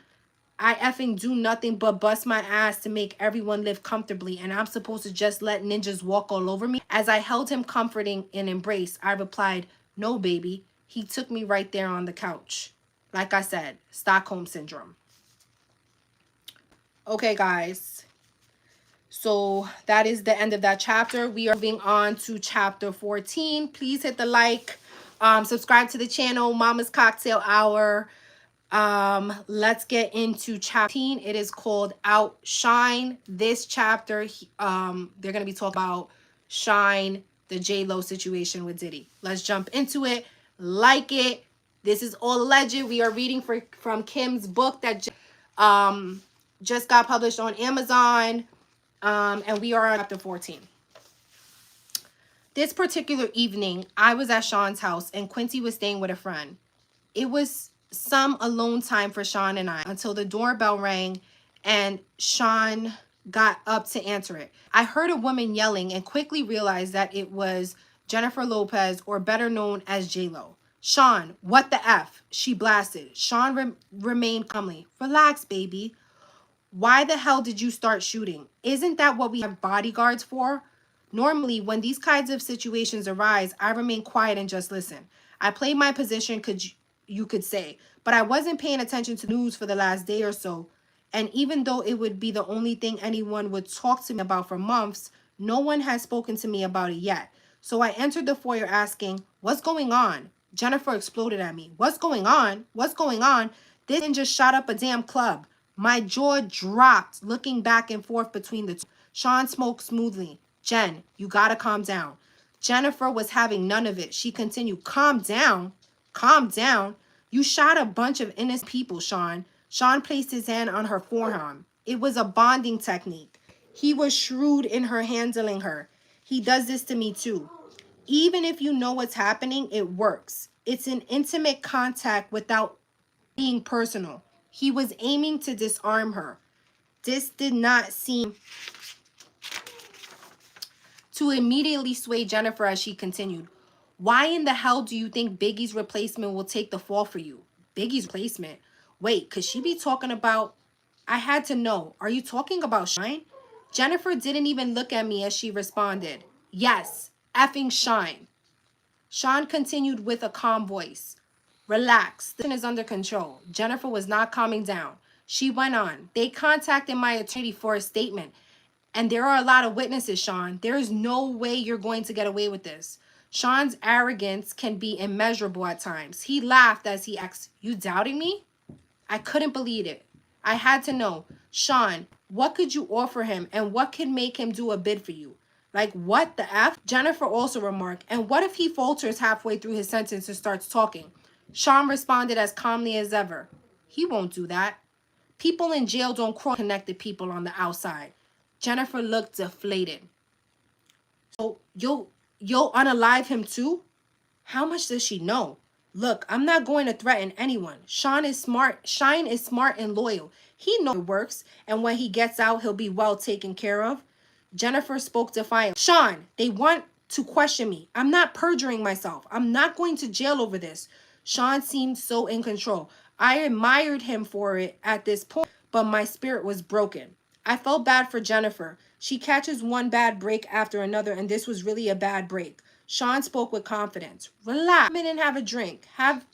I effing do nothing but bust my ass to make everyone live comfortably, and I'm supposed to just let ninjas walk all over me? As I held him comforting and embrace, I replied, no, baby. He took me right there on the couch. Like I said, Stockholm Syndrome. Okay, guys. So that is the end of that chapter. We are moving on to chapter 14. Please hit the like, subscribe to the channel, Mama's Cocktail Hour. Let's get into chapter 15. It is called Outshine. This chapter, they're going to be talking about Shine, the J-Lo situation with Diddy. Let's jump into it. Like it. This is all alleged. We are reading from Kim's book that just got published on Amazon. And we are on chapter 14. This particular evening, I was at Sean's house and Quincy was staying with a friend. It was some alone time for Sean and I until the doorbell rang and Sean got up to answer it. I heard a woman yelling and quickly realized that it was Jennifer Lopez, or better known as J-Lo. Sean, what the F? She blasted. Sean remained calmly. Relax, baby. Why the hell did you start shooting? Isn't that what we have bodyguards for? Normally, when these kinds of situations arise, I remain quiet and just listen. I played my position, you could say, but I wasn't paying attention to news for the last day or so. And even though it would be the only thing anyone would talk to me about for months, no one has spoken to me about it yet. So I entered the foyer asking, what's going on? Jennifer exploded at me. What's going on? What's going on? This ninja shot up a damn club. My jaw dropped, looking back and forth between the two. Sean spoke smoothly. Jen, you gotta calm down. Jennifer was having none of it. She continued, calm down. Calm down. You shot a bunch of innocent people, Sean. Sean placed his hand on her forearm. It was a bonding technique. He was shrewd in her handling her. He does this to me too. Even if you know what's happening, it works. It's an intimate contact without being personal. He was aiming to disarm her. This did not seem to immediately sway Jennifer as she continued. Why in the hell do you think Biggie's replacement will take the fall for you? Biggie's replacement? Wait, could she be talking about... I had to know. Are you talking about Shine? Jennifer didn't even look at me as she responded. Yes, effing Shine. Sean continued with a calm voice. Relax. This is under control. Jennifer was not calming down. She went on. They contacted my attorney for a statement. And there are a lot of witnesses, Sean. There is no way you're going to get away with this. Sean's arrogance can be immeasurable at times. He laughed as he asked, you doubting me? I couldn't believe it. I had to know. Sean, what could you offer him and what could make him do a bid for you? Like, what the F? Jennifer also remarked, and what if he falters halfway through his sentence and starts talking? Sean responded as calmly as ever. He won't do that. People in jail don't cross connected people on the outside. Jennifer looked deflated. So you'll unalive him too? How much does she know? Look, I'm not going to threaten anyone. Shine is smart and loyal. He knows it works, and when he gets out, he'll be well taken care of. Jennifer spoke defiantly. Sean, they want to question me. I'm not perjuring myself. I'm not going to jail over this. Sean seemed so in control. I admired him for it at this point, but my spirit was broken. I felt bad for Jennifer. She catches one bad break after another, and this was really a bad break. Sean spoke with confidence. Relax. Come in and have a drink. Have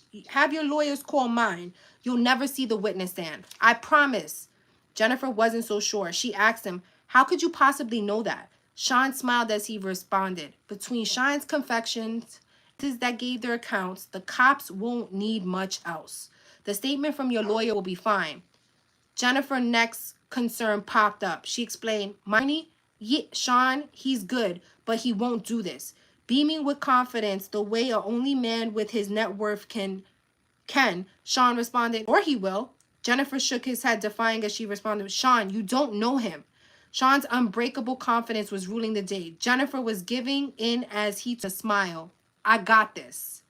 your lawyers call mine. You'll never see the witness stand. I promise. Jennifer wasn't so sure. She asked him, how could you possibly know that? Sean smiled as he responded. Between Shine's confections that gave their accounts, the cops won't need much else. The statement from your lawyer will be fine. Jennifer's next concern popped up. She explained, Marnie, yeah, Sean, he's good, but he won't do this. Beaming with confidence, the way a only man with his net worth can, Sean responded, or he will. Jennifer shook his head, defying as she responded, Sean, you don't know him. Sean's unbreakable confidence was ruling the day. Jennifer was giving in as he to smile. I got this.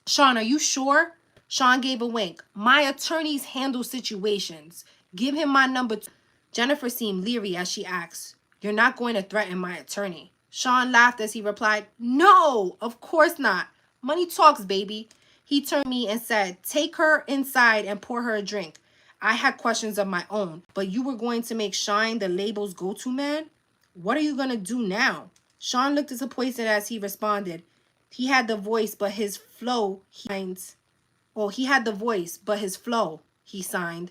Sean, are you sure? Sean gave a wink. My attorneys handle situations. Give him my number. Jennifer seemed leery as she asked, you're not going to threaten my attorney? Sean laughed as he replied, no, of course not. Money talks, baby. He turned to me and said, take her inside and pour her a drink. I had questions of my own, but you were going to make Shine the label's go-to man? What are you going to do now? Sean looked disappointed as he responded. He had the voice, but his flow, he had the voice, but his flow, he signed.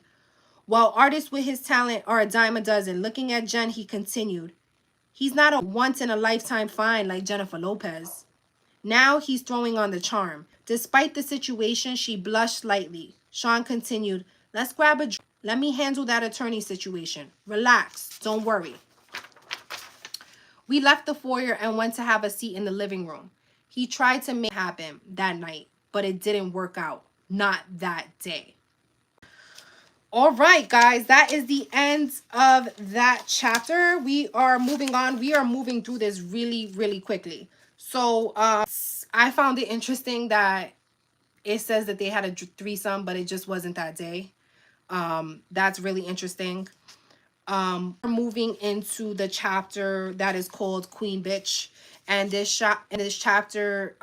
While artists with his talent are a dime a dozen, looking at Jen, he continued. He's not a once-in-a-lifetime find like Jennifer Lopez. Now he's throwing on the charm. Despite the situation, she blushed slightly. Sean continued, let's grab a drink. Let me handle that attorney situation. Relax. Don't worry. We left the foyer and went to have a seat in the living room. He tried to make it happen that night, but it didn't work out. Not that day. All right, guys, that is the end of that chapter. We are moving on. We are moving through this really, really quickly. So I found it interesting that it says that they had a threesome, but it just wasn't that day. That's really interesting. We're moving into the chapter that is called Queen Bitch. And this chapter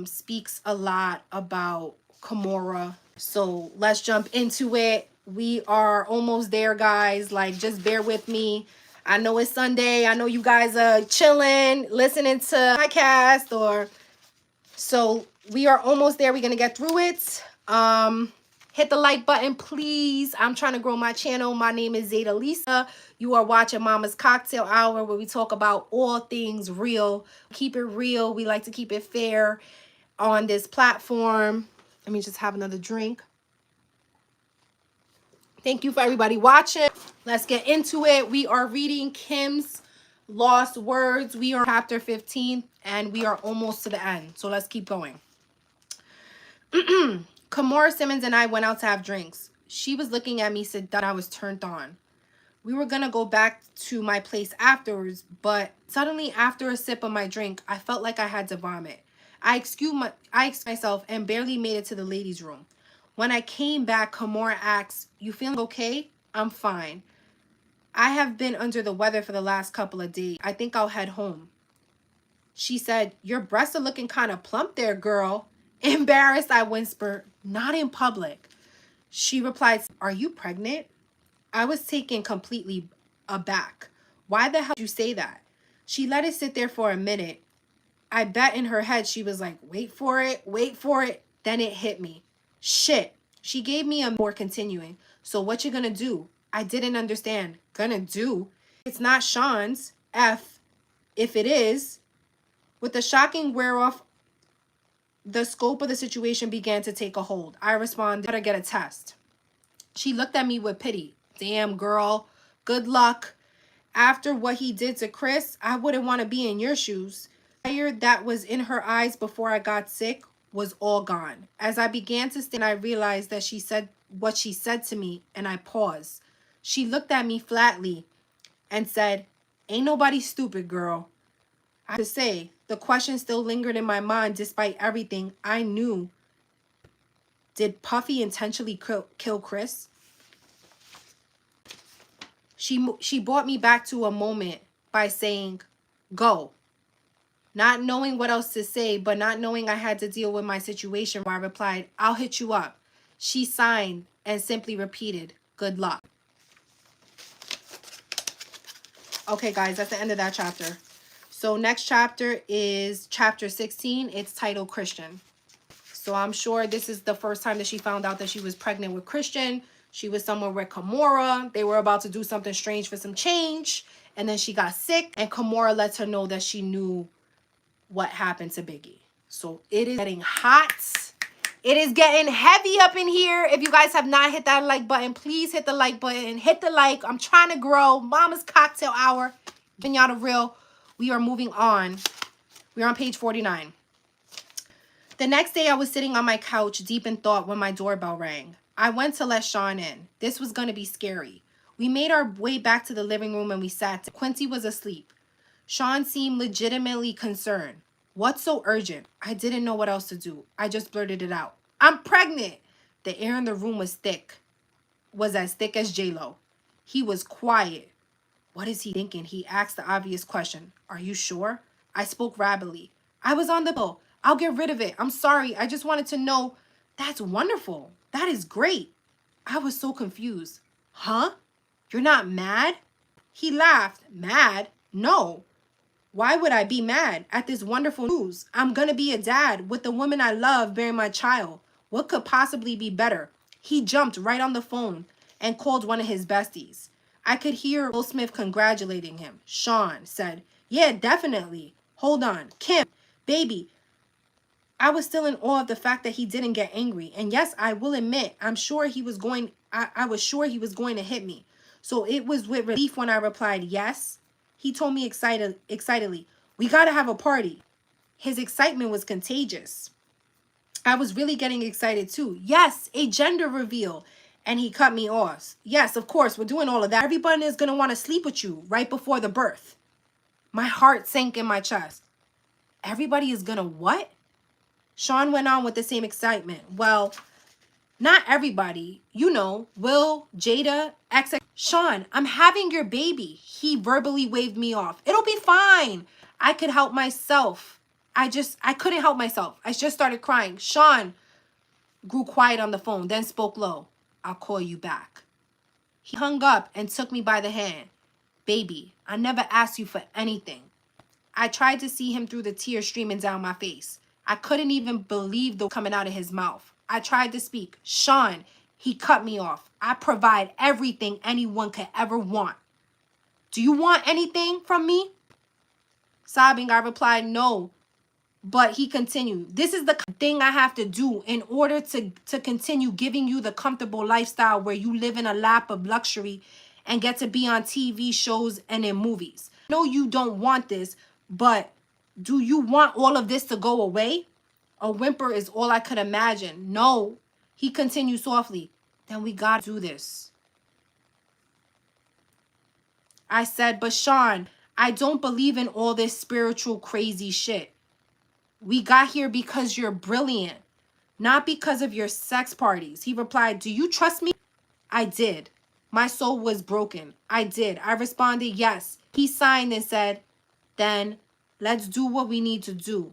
speaks a lot about Kimora. So let's jump into it. We are almost there, guys. Like, just bear with me. I know it's Sunday. I know you guys are chilling, listening to podcast or so we are almost there. We're gonna get through it. Hit the like button, please. I'm trying to grow my channel. My name is Zeta Lisa. You are watching Mama's Cocktail Hour, where we talk about all things real. Keep it real. We like to keep it fair on this platform. Let me just have another drink. Thank you for everybody watching. Let's get into it. We are reading Kim's Lost Words. We are chapter 15 and we are almost to the end. So let's keep going. Kimora Simmons and I went out to have drinks. She was looking at me, said that I was turned on. We were going to go back to my place afterwards, but suddenly after a sip of my drink, I felt like I had to vomit. I excused myself and barely made it to the ladies' room. When I came back, Kimora asked, you feeling okay? I'm fine. I have been under the weather for the last couple of days. I think I'll head home. She said, your breasts are looking kind of plump there, girl. Embarrassed, I whispered, not in public. She replied, are you pregnant? I was taken completely aback. Why the hell did you say that? She let it sit there for a minute. I bet in her head she was like, wait for it, wait for it. Then it hit me. Shit. She gave me a more continuing. So what you gonna do? I didn't understand. Gonna do? It's not Sean's. If it is. With the shocking wear off, the scope of the situation began to take a hold. I responded, better get a test. She looked at me with pity. Damn, girl. Good luck. After what he did to Chris, I wouldn't want to be in your shoes. The fire that was in her eyes before I got sick was all gone. As I began to stand, I realized that she said what she said to me, and I paused. She looked at me flatly and said, ain't nobody stupid, girl. I have to say, the question still lingered in my mind despite everything I knew. Did Puffy intentionally kill Chris? She brought me back to a moment by saying, go. Not knowing what else to say, but not knowing I had to deal with my situation, I replied, I'll hit you up. She signed and simply repeated, good luck. Okay, guys, that's the end of that chapter. So next chapter is chapter 16. It's titled Christian. So I'm sure this is the first time that she found out that she was pregnant with Christian. She was somewhere with Kimora. They were about to do something strange for some change. And then she got sick. And Kimora lets her know that she knew what happened to Biggie. So it is getting hot. It is getting heavy up in here. If you guys have not hit that like button, please hit the like button. Hit the like. I'm trying to grow. Mama's Cocktail Hour. Giving y'all the real. We are moving on. We're on page 49. The next day, I was sitting on my couch, deep in thought, when my doorbell rang. I went to let Sean in. This was going to be scary. We made our way back to the living room and we sat. Quincy was asleep. Sean seemed legitimately concerned. What's so urgent? I didn't know what else to do. I just blurted it out. I'm pregnant. The air in the room was as thick as J-Lo. He was quiet. What is he thinking? He asked the obvious question. Are you sure? I spoke rapidly. I was on the pill. I'll get rid of it. I'm sorry. I just wanted to know. That's wonderful. That is great. I was so confused. Huh? You're not mad? He laughed. Mad? No. Why would I be mad at this wonderful news? I'm going to be a dad with the woman I love bearing my child. What could possibly be better? He jumped right on the phone and called one of his besties. I could hear Will Smith congratulating him. Sean said, yeah, definitely. Hold on. Kim, baby. I was still in awe of the fact that he didn't get angry. And yes, I will admit, I was sure he was going to hit me. So it was with relief when I replied, yes. He told me excitedly, we got to have a party. His excitement was contagious. I was really getting excited too. Yes, a gender reveal. And he cut me off. Yes, of course, we're doing all of that. Everyone is going to want to sleep with you right before the birth. My heart sank in my chest. Everybody is going to what? Sean went on with the same excitement. Well, not everybody. You know, Will, Jada, XX. Sean, I'm having your baby. He verbally waved me off. It'll be fine. I could help myself. I couldn't help myself. I just started crying. Sean grew quiet on the phone, then spoke low. I'll call you back. He hung up and took me by the hand. Baby, I never asked you for anything. I tried to see him through the tears streaming down my face. I couldn't even believe the coming out of his mouth. I tried to speak. Sean, he cut me off. I provide everything anyone could ever want. Do you want anything from me? Sobbing, I replied, no. But he continued, this is the thing I have to do in order to continue giving you the comfortable lifestyle where you live in a lap of luxury and get to be on TV shows and in movies. No, you don't want this, but do you want all of this to go away? A whimper is all I could imagine. No, he continued softly. Then we gotta do this. I said, but Sean, I don't believe in all this spiritual crazy shit. We got here because you're brilliant, not because of your sex parties. He replied, do you trust me? I did. My soul was broken. I did. I responded, yes. He signed and said, then let's do what we need to do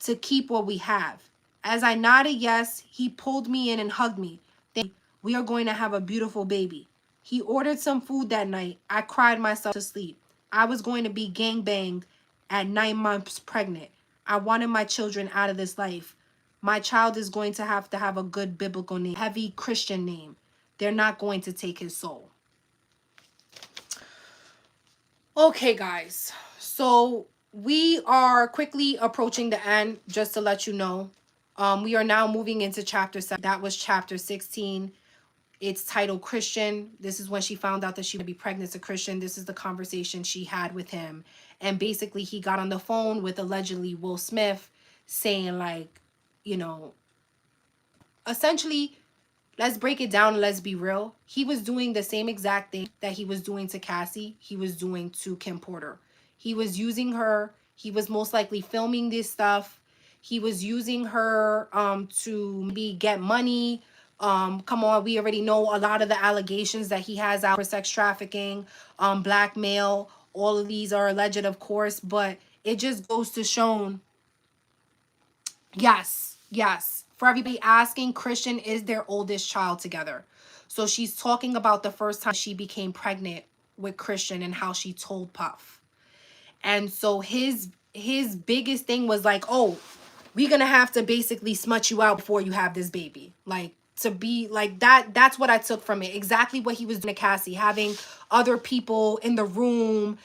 to keep what we have. As I nodded yes, he pulled me in and hugged me. Then we are going to have a beautiful baby. He ordered some food that night. I cried myself to sleep. I was going to be gangbanged at 9 months pregnant. I wanted my children out of this life. My child is going to have a good biblical name, heavy Christian name. They're not going to take his soul. Okay, guys. So we are quickly approaching the end, just to let you know. We are now moving into chapter 7. That was chapter 16. It's titled Christian. This is when she found out that she would be pregnant as a Christian. This is the conversation she had with him. And basically he got on the phone with allegedly Will Smith saying like, you know, essentially, let's break it down and let's be real. He was doing the same exact thing that he was doing to Cassie. He was doing to Kim Porter. He was using her. He was most likely filming this stuff. He was using her to maybe get money. Come on, we already know a lot of the allegations that he has out for sex trafficking, blackmail. All of these are alleged, of course, but it just goes to show, yes. For everybody asking, Christian is their oldest child together. So she's talking about the first time she became pregnant with Christian and how she told Puff. And so his biggest thing was like, oh, we're going to have to basically smut you out before you have this baby. Like, to be like that. That's what I took from it. Exactly what he was doing to Cassie, having other people in the room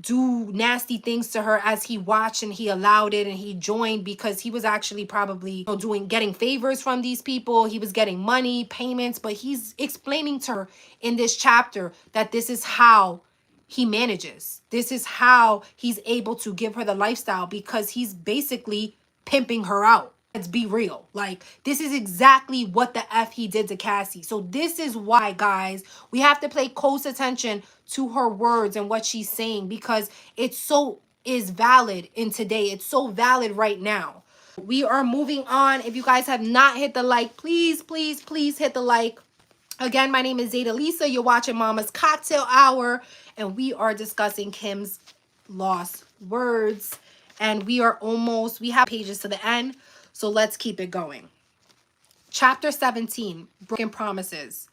do nasty things to her as he watched and he allowed it and he joined because he was actually probably, you know, getting favors from these people. He was getting money, payments, but he's explaining to her in this chapter that this is how he manages. This is how he's able to give her the lifestyle because he's basically pimping her out. let's be real. Like, this is exactly what the F he did to Cassie. So this is why, guys, we have to pay close attention to her words and what she's saying, because it's so is valid in today. It's so valid right now. We are moving on. If you guys have not hit the like, please, please, please hit the like. Again, my name is Zeta Lisa. You're watching Mama's Cocktail Hour, and we are discussing Kim's lost words. And we have pages to the end, so let's keep it going. Chapter 17, Broken Promises.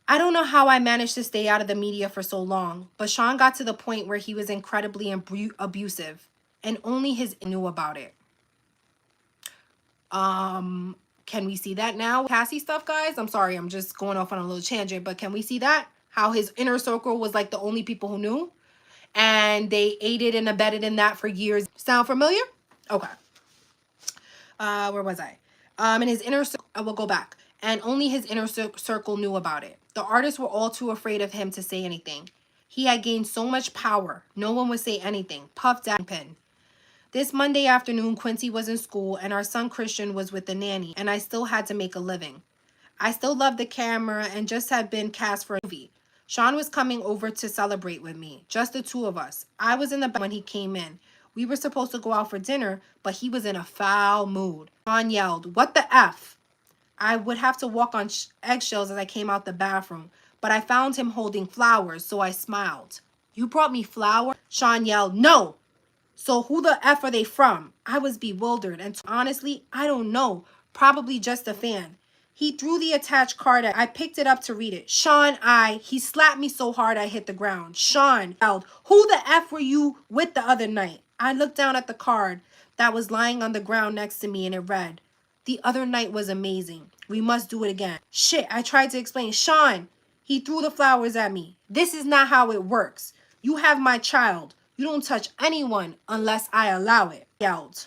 I don't know how I managed to stay out of the media for so long, but Sean got to the point where he was incredibly abusive, and only his knew about it. Can we see that now? Cassie stuff, guys? I'm sorry, I'm just going off on a little tangent, but can we see that? How his inner circle was like the only people who knew? And they aided and abetted in that for years. Sound familiar? Okay. Where was I? In his inner circle, I will go back. And only his inner circle knew about it. The artists were all too afraid of him to say anything. He had gained so much power. No one would say anything. Puffed out pen. This Monday afternoon, Quincy was in school and our son Christian was with the nanny, and I still had to make a living. I still loved the camera and just had been cast for a movie. Sean was coming over to celebrate with me, just the two of us. I was in the back when he came in. We were supposed to go out for dinner, but he was in a foul mood. Sean yelled, "What the F?" I would have to walk on eggshells as I came out the bathroom, but I found him holding flowers, so I smiled. "You brought me flowers?" Sean yelled, "No." "So who the F are they from?" I was bewildered, and honestly, I don't know. Probably just a fan. He threw the attached card at. I picked it up to read it. He slapped me so hard I hit the ground. Sean yelled, "Who the F were you with the other night?" I looked down at the card that was lying on the ground next to me, and it read, "The other night was amazing. We must do it again." Shit, I tried to explain. "Sean," he threw the flowers at me. "This is not how it works. You have my child. You don't touch anyone unless I allow it." Yelled.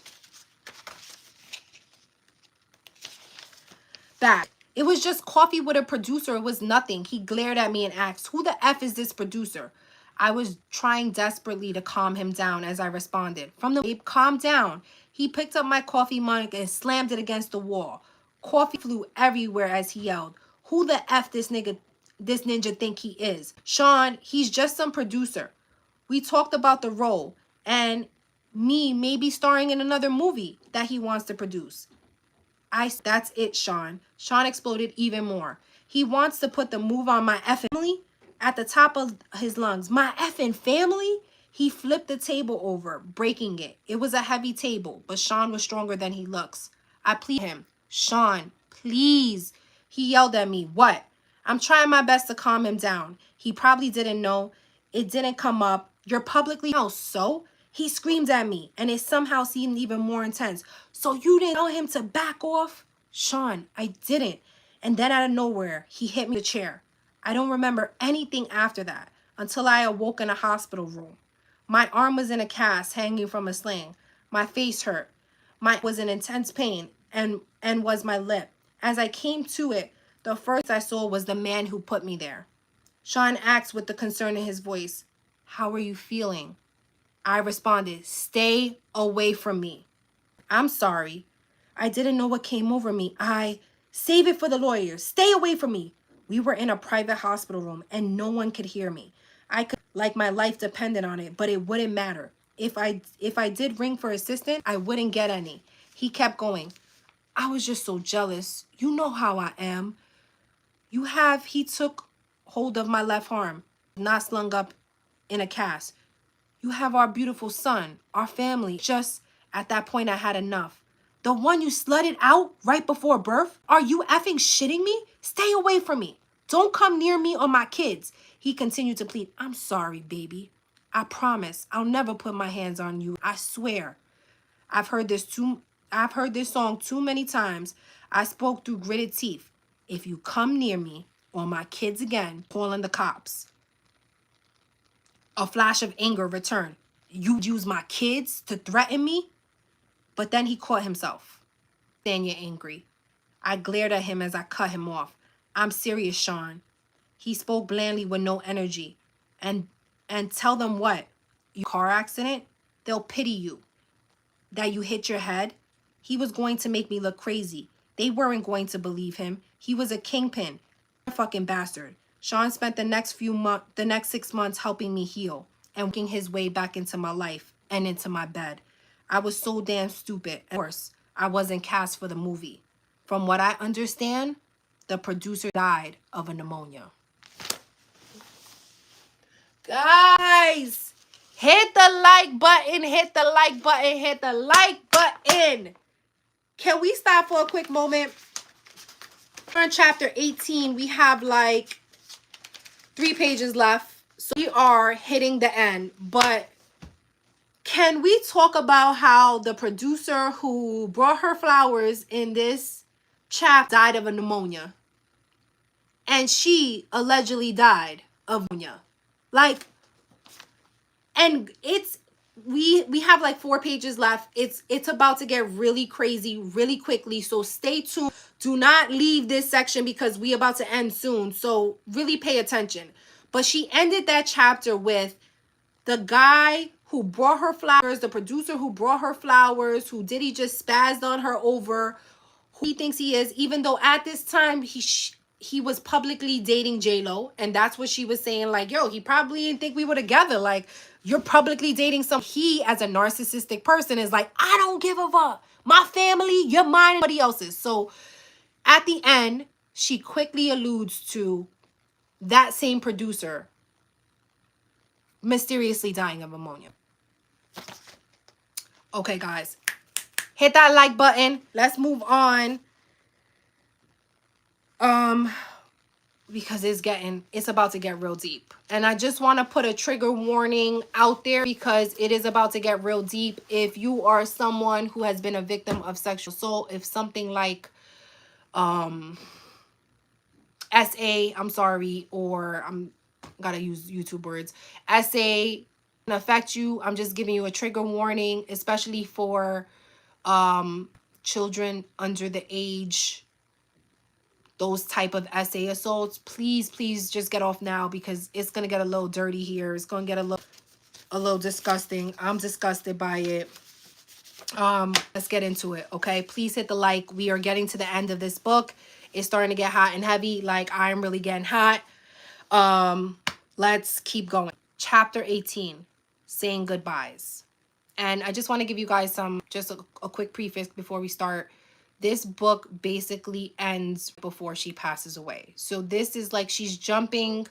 Back. "It was just coffee with a producer. It was nothing." He glared at me and asked, "Who the F is this producer?" I was trying desperately to calm him down as I responded. "Babe, calm down." He picked up my coffee mug and slammed it against the wall. Coffee flew everywhere as he yelled, "Who the F this ninja think he is?" "Sean, he's just some producer. We talked about the role and me maybe starring in another movie that he wants to produce." That's it, Sean. Sean exploded even more. "He wants to put the move on my effing family?" At the top of his lungs. "My effing family?" He flipped the table over, breaking it. It was a heavy table, but Sean was stronger than he looks. I pleaded him. "Sean, please." He yelled at me. "What?" I'm trying my best to calm him down. He probably didn't know. It didn't come up. "You're publicly now, so?" He screamed at me, and it somehow seemed even more intense. "So you didn't tell him to back off?" "Sean, I didn't." And then out of nowhere, he hit me with a chair. I don't remember anything after that until I awoke in a hospital room. My arm was in a cast hanging from a sling. My face hurt. My was in intense pain and was my lip. As I came to it, the first I saw was the man who put me there. Sean asked with the concern in his voice, "How are you feeling?" I responded, "Stay away from me." "I'm sorry. I didn't know what came over me. Save it for the lawyers. Stay away from me." We were in a private hospital room and no one could hear me. I could, like my life depended on it, but it wouldn't matter. If I did ring for assistance, I wouldn't get any. He kept going. "I was just so jealous. You know how I am. He took hold of my left arm, not slung up in a cast. "You have our beautiful son, our family." Just at that point, I had enough. "The one you slutted out right before birth? Are you effing shitting me? Stay away from me. Don't come near me or my kids." He continued to plead. "I'm sorry, baby. I promise I'll never put my hands on you. I swear. I've heard this song too many times. I spoke through gritted teeth. If you come near me or my kids again, calling the cops." A flash of anger returned. "You use my kids to threaten me?" But then he caught himself. "Then you're angry." I glared at him as I cut him off. "I'm serious, Sean." He spoke blandly with no energy. And tell them what? You car accident? They'll pity you. That you hit your head? He was going to make me look crazy. They weren't going to believe him. He was a kingpin. Fucking bastard. Sean spent the next 6 months helping me heal and working his way back into my life and into my bed. I was so damn stupid. Of course, I wasn't cast for the movie. From what I understand, the producer died of a pneumonia. Guys, hit the like button, hit the like button, hit the like button. Can we stop for a quick moment? We're on chapter 18. We have like 3 pages left. So we are hitting the end. But can we talk about how the producer who brought her flowers in this chapter died of a pneumonia? And she allegedly died of pneumonia. Like, and it's we have like 4 pages left. It's about to get really crazy really quickly. So stay tuned. Do not leave this section because we about to end soon. So really pay attention. But she ended that chapter with the guy who brought her flowers, the producer who brought her flowers, who Diddy just spazzed on her over, who he thinks he is, even though at this time he was publicly dating J-Lo, and that's what she was saying, like, yo, he probably didn't think we were together. Like, you're publicly dating some. He, as a narcissistic person, is like, I don't give a fuck. My family, you're mine, nobody else's. So at the end, she quickly alludes to that same producer mysteriously dying of pneumonia. Okay, guys, hit that like button. Let's move on. Because it's about to get real deep. And I just want to put a trigger warning out there because it is about to get real deep. If you are someone who has been a victim of sexual assault, if something like SA, I'm sorry, or I'm gotta use YouTube words, SA can affect you, I'm just giving you a trigger warning, especially for children under the age, those type of SA assaults. Please just get off now because it's gonna get a little dirty here. It's gonna get a little disgusting. I'm disgusted by it. Let's get into it. Okay, please hit the like. We are getting to the end of this book. It's starting to get hot and heavy. Like, I'm really getting hot. Let's keep going. Chapter 18, saying goodbyes. And I just want to give you guys just a quick preface before we start. This book basically ends before she passes away. So this is like she's jumping,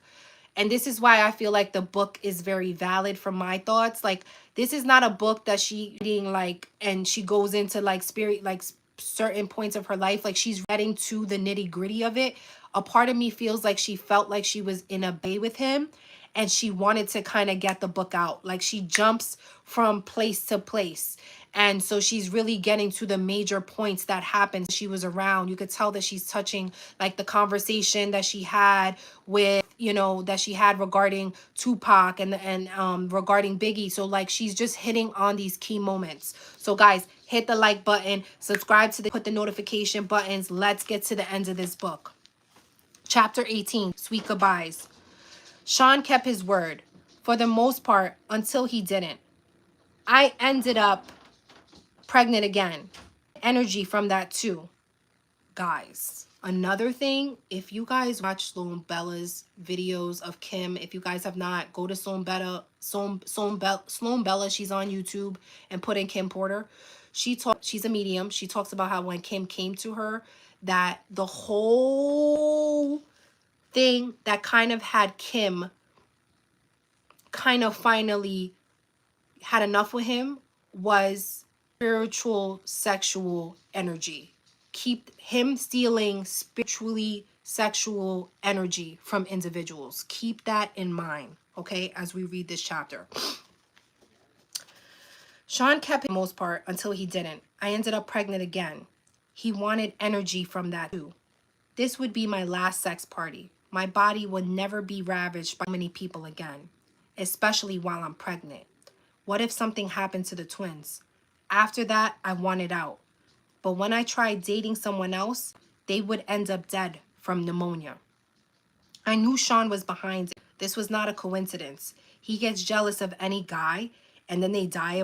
and this is why I feel like the book is very valid from my thoughts. Like, this is not a book that she reading like and she goes into like spirit, like certain points of her life. Like, she's getting to the nitty gritty of it. A part of me feels like she felt like she was in a bay with him and she wanted to kind of get the book out. Like, she jumps from place to place. And so she's really getting to the major points that happened. She was around. You could tell that she's touching like the conversation that she had with, that she had regarding Tupac and regarding Biggie. So like, she's just hitting on these key moments. So guys, hit the like button, subscribe to put the notification buttons. Let's get to the end of this book. Chapter 18, Sweet Goodbyes. Sean kept his word for the most part until he didn't. I ended up pregnant again. Energy from that too. Guys, another thing, if you guys watch Sloan Bella's videos of Kim, if you guys have not, go to Sloan Bella. She's on YouTube, and put in Kim Porter. She's a medium. She talks about how when Kim came to her, that the whole thing that kind of had Kim kind of finally had enough with him was spiritual sexual energy. Keep him stealing spiritually sexual energy from individuals. Keep that in mind, okay, as we read this chapter. Sean kept it for the most part until he didn't. I ended up pregnant again. He wanted energy from that too. This would be my last sex party. My body would never be ravaged by many people again, especially while I'm pregnant. What if something happened to the twins? After that, I wanted out. But when I tried dating someone else, they would end up dead from pneumonia. I knew Sean was behind it. This was not a coincidence. He gets jealous of any guy, and then they die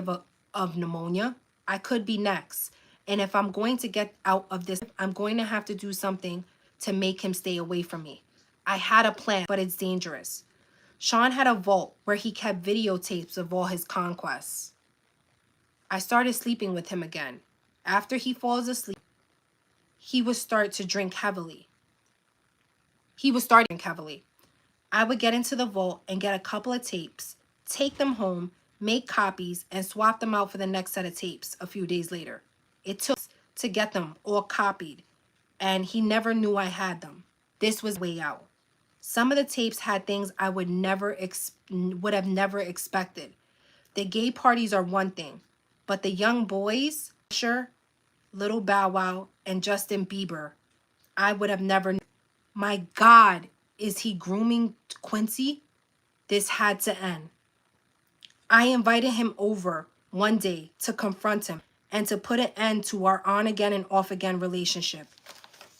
of pneumonia. I could be next. And if I'm going to get out of this, I'm going to have to do something to make him stay away from me. I had a plan, but it's dangerous. Sean had a vault where he kept videotapes of all his conquests. I started sleeping with him again. After he falls asleep, he would start to drink heavily. I would get into the vault and get a couple of tapes, take them home, make copies, and swap them out for the next set of tapes a few days later. It took to get them all copied, and he never knew I had them. This was way out. Some of the tapes had things I would have never expected. The gay parties are one thing, but the young boys, Usher, Little Bow Wow, and Justin Bieber, I would have never. My God, is he grooming Quincy? This had to end. I invited him over one day to confront him and to put an end to our on-again and off-again relationship.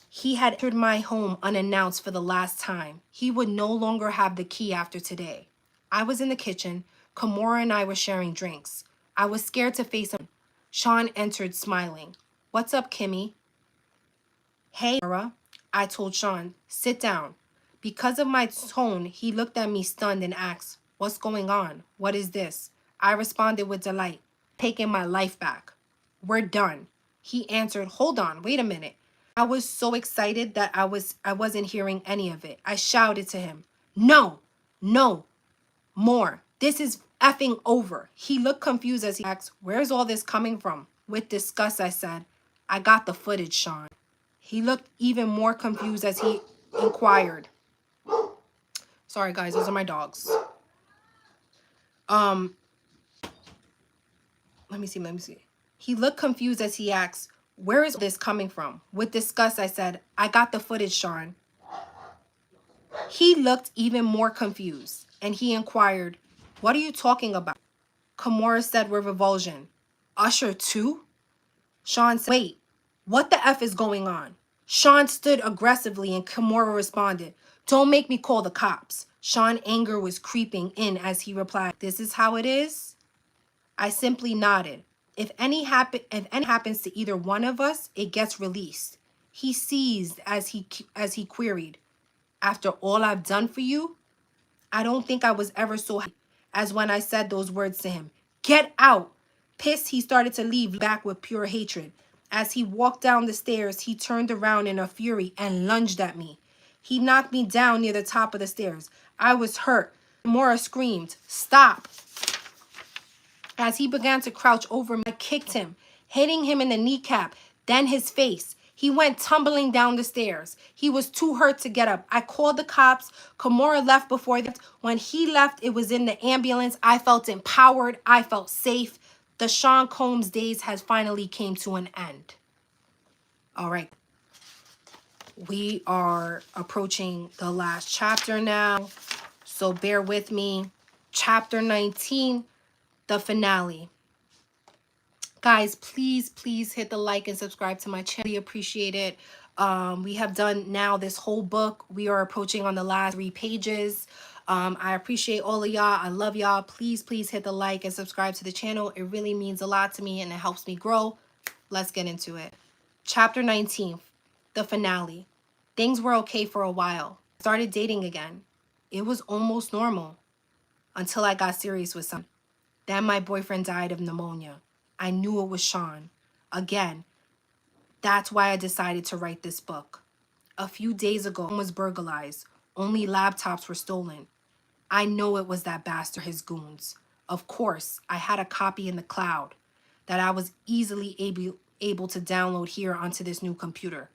He had entered my home unannounced for the last time. He would no longer have the key after today. I was in the kitchen. Kimora and I were sharing drinks. I was scared to face him. Sean entered smiling. "What's up, Kimmy?" "Hey, Kimora," I told Sean. "Sit down." Because of my tone, he looked at me stunned and asked, "What's going on? What is this?" I responded with delight, "Taking my life back. We're done." He answered, "Hold on, wait a minute." I was so excited that I wasn't hearing any of it. I shouted to him, "No, no, more. This is effing over." He looked confused as he asked, "Where's all this coming from?" With disgust, I said, "I got the footage, Sean." He looked even more confused as he inquired. Sorry, guys, those are my dogs. Let me see. He looked confused as he asked, "Where is this coming from?" With disgust, I said, "I got the footage, Sean." He looked even more confused, and he inquired, "What are you talking about?" Kimora said with revulsion, "Usher too?" Sean said, "Wait, what the F is going on?" Sean stood aggressively, and Kimora responded, "Don't make me call the cops." Sean's anger was creeping in as he replied, "This is how it is?" I simply nodded. If any happens to either one of us, it gets released." He seized as he queried, "After all I've done for you?" I don't think I was ever so happy as when I said those words to him. "Get out!" Pissed, he started to leave back with pure hatred. As he walked down the stairs, he turned around in a fury and lunged at me. He knocked me down near the top of the stairs. I was hurt. Mora screamed, "Stop!" As he began to crouch over me, I kicked him, hitting him in the kneecap, then his face. He went tumbling down the stairs. He was too hurt to get up. I called the cops. Kimora left before that. When he left, it was in the ambulance. I felt empowered. I felt safe. The Sean Combs days has finally came to an end. All right. We are approaching the last chapter now, so bear with me. Chapter 19, the finale. Guys, please hit the like and subscribe to my channel. We appreciate it. We have done now this whole book. We are approaching on the last 3 pages. I appreciate all of y'all. I love y'all. Please hit the like and subscribe to the channel. It really means a lot to me and it helps me grow. Let's get into it. Chapter 19, the finale. Things were okay for a while. I started dating again. It was almost normal until I got serious with someone. Then my boyfriend died of pneumonia. I knew it was Sean. Again, that's why I decided to write this book. A few days ago, home was burglarized. Only laptops were stolen. I know it was that bastard, his goons. Of course, I had a copy in the cloud that I was easily able to download here onto this new computer.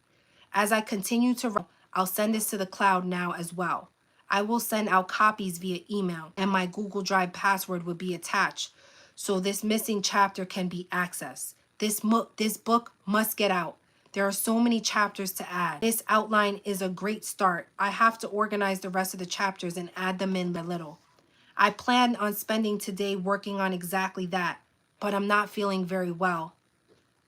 As I continue to write, I'll send this to the cloud now as well. I will send out copies via email, and my Google Drive password will be attached, so this missing chapter can be accessed. This book must get out. There are so many chapters to add. This outline is a great start. I have to organize the rest of the chapters and add them in a little. I plan on spending today working on exactly that, but I'm not feeling very well.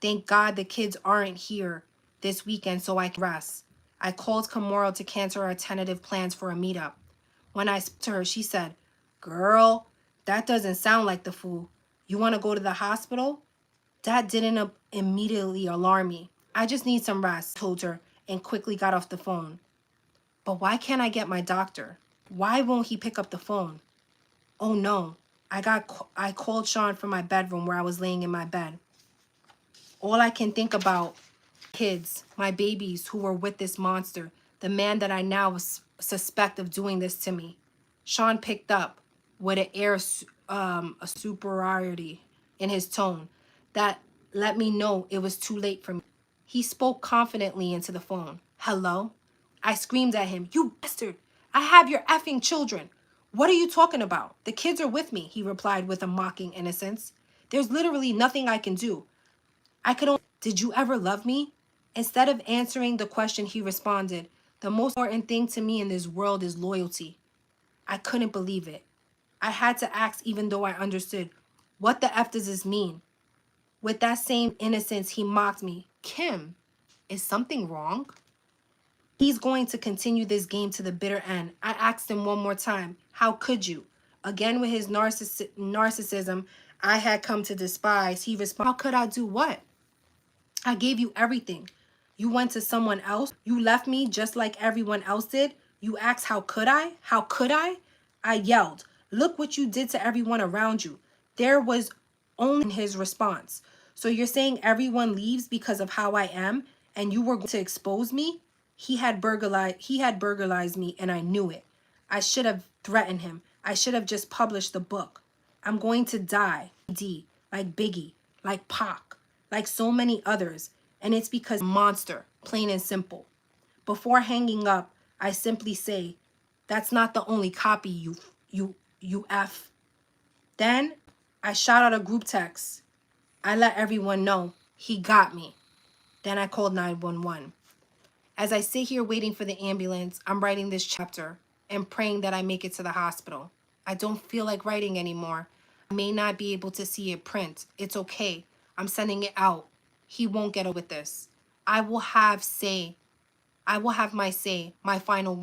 Thank God the kids aren't here this weekend so I can rest. I called Kimora to cancel our tentative plans for a meetup. When I spoke to her, she said, "Girl, that doesn't sound like the fool. You want to go to the hospital?" That didn't immediately alarm me. I just need some rest, told her, and quickly got off the phone. But why can't I get my doctor? Why won't he pick up the phone? Oh no. I called Sean from my bedroom where I was laying in my bed. All I can think about kids, my babies who were with this monster, the man that I now suspect of doing this to me. Sean picked up with an air, a superiority in his tone that let me know it was too late for me. He spoke confidently into the phone. Hello? I screamed at him, you bastard! I have your effing children. What are you talking about? The kids are with me, he replied with a mocking innocence. There's literally nothing I can do. I could only, did you ever love me? Instead of answering the question, he responded, the most important thing to me in this world is loyalty. I couldn't believe it. I had to ask even though I understood. What the F does this mean? With that same innocence, he mocked me. Kim, is something wrong? He's going to continue this game to the bitter end. I asked him one more time, how could you? Again, with his narcissism I had come to despise, he responded, how could I do what? I gave you everything. You went to someone else. You left me just like everyone else did. You asked, how could I? How could I? I yelled, look what you did to everyone around you. There was only his response. So you're saying everyone leaves because of how I am and you were going to expose me? He had burglarized me and I knew it. I should have threatened him. I should have just published the book. I'm going to die. Like Biggie, like Pac, like so many others, and it's because monster, plain and simple. Before hanging up, I simply say, that's not the only copy you F. Then I shot out a group text. I let everyone know he got me. Then I called 911. As I sit here waiting for the ambulance, I'm writing this chapter and praying that I make it to the hospital. I don't feel like writing anymore. I may not be able to see it print. It's okay. I'm sending it out. He won't get away with this. I will have my say, my final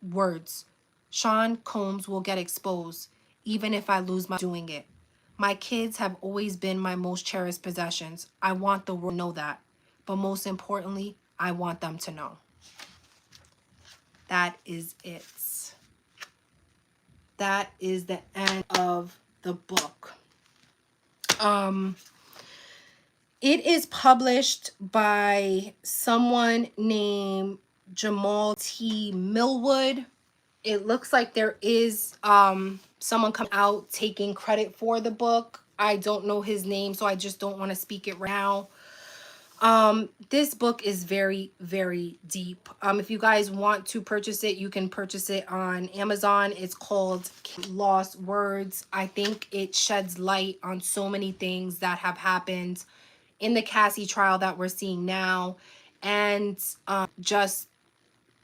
words. Sean Combs will get exposed, even if I lose my doing it. My kids have always been my most cherished possessions. I want the world to know that. But most importantly, I want them to know. That is it. That is the end of the book. It is published by someone named Jamal T. Millwood. It looks like there is someone come out taking credit for the book. I don't know his name, so I just don't want to speak it right now. This book is very, very deep. If you guys want to purchase it, you can purchase it on Amazon. It's called Lost Words. I think it sheds light on so many things that have happened in the Cassie trial that we're seeing now. And just,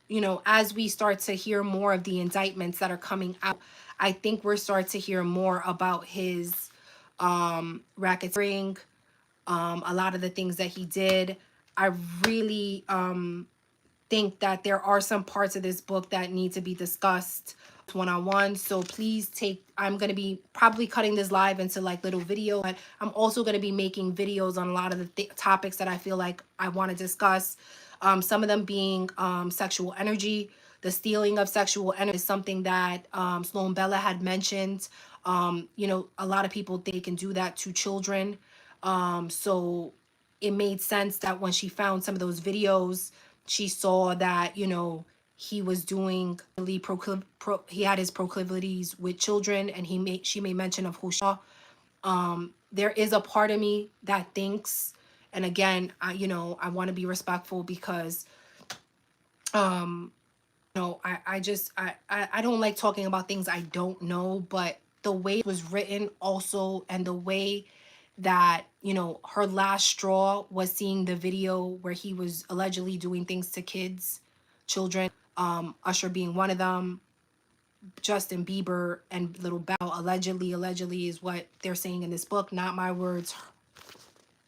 you know, as we start to hear more of the indictments that are coming out, I think we're starting to hear more about his racketeering, a lot of the things that he did. I really think that there are some parts of this book that need to be discussed one-on-one. So please I'm going to be probably cutting this live into like little video, but I'm also going to be making videos on a lot of the topics that I feel like I want to discuss. Some of them being sexual energy. The stealing of sexual energy is something that Sloan Bella had mentioned. You know, a lot of people think they can do that to children. So it made sense that when she found some of those videos, she saw that, you know, he was doing he had his proclivities with children, and she made mention of who she saw. There is a part of me that thinks, and again, I want to be respectful because I don't like talking about things I don't know, but the way it was written also, and the way that, you know, her last straw was seeing the video where he was allegedly doing things to children, Usher being one of them, Justin Bieber and Little Bow, allegedly is what they're saying in this book, not my words,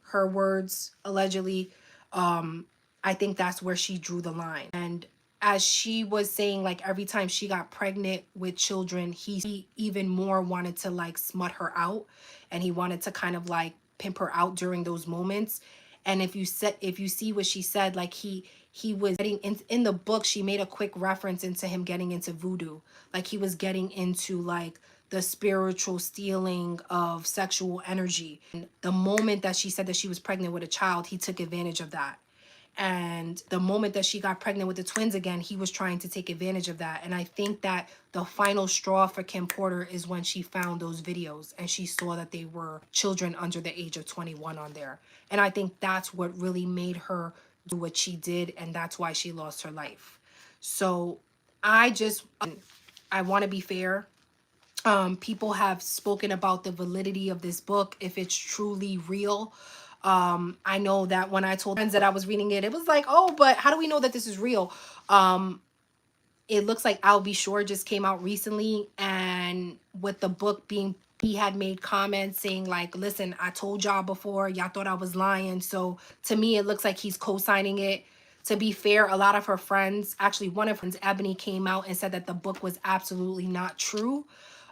her words, allegedly. I think that's where she drew the line. And as she was saying, like every time she got pregnant with children, he even more wanted to like smut her out, and he wanted to kind of like pimp her out during those moments. And if you see what she said, like he was getting in the book, she made a quick reference into him getting into voodoo. Like he was getting into like the spiritual stealing of sexual energy. And the moment that she said that she was pregnant with a child, he took advantage of that. And the moment that she got pregnant with the twins again, he was trying to take advantage of that. And I think that the final straw for Kim Porter is when she found those videos and she saw that they were children under the age of 21 on there. And I think that's what really made her do what she did, and that's why she lost her life. So I want to be fair. People have spoken about the validity of this book, if it's truly real. I know that when I told friends that I was reading it, it was like, oh, but how do we know that this is real? It looks like I'll Be Sure just came out recently, and with the book being, he had made comments saying like, listen, I told y'all before, y'all thought I was lying. So to me, it looks like he's co-signing it. To be fair, a lot of her friends, actually one of her friends, Ebony, came out and said that the book was absolutely not true.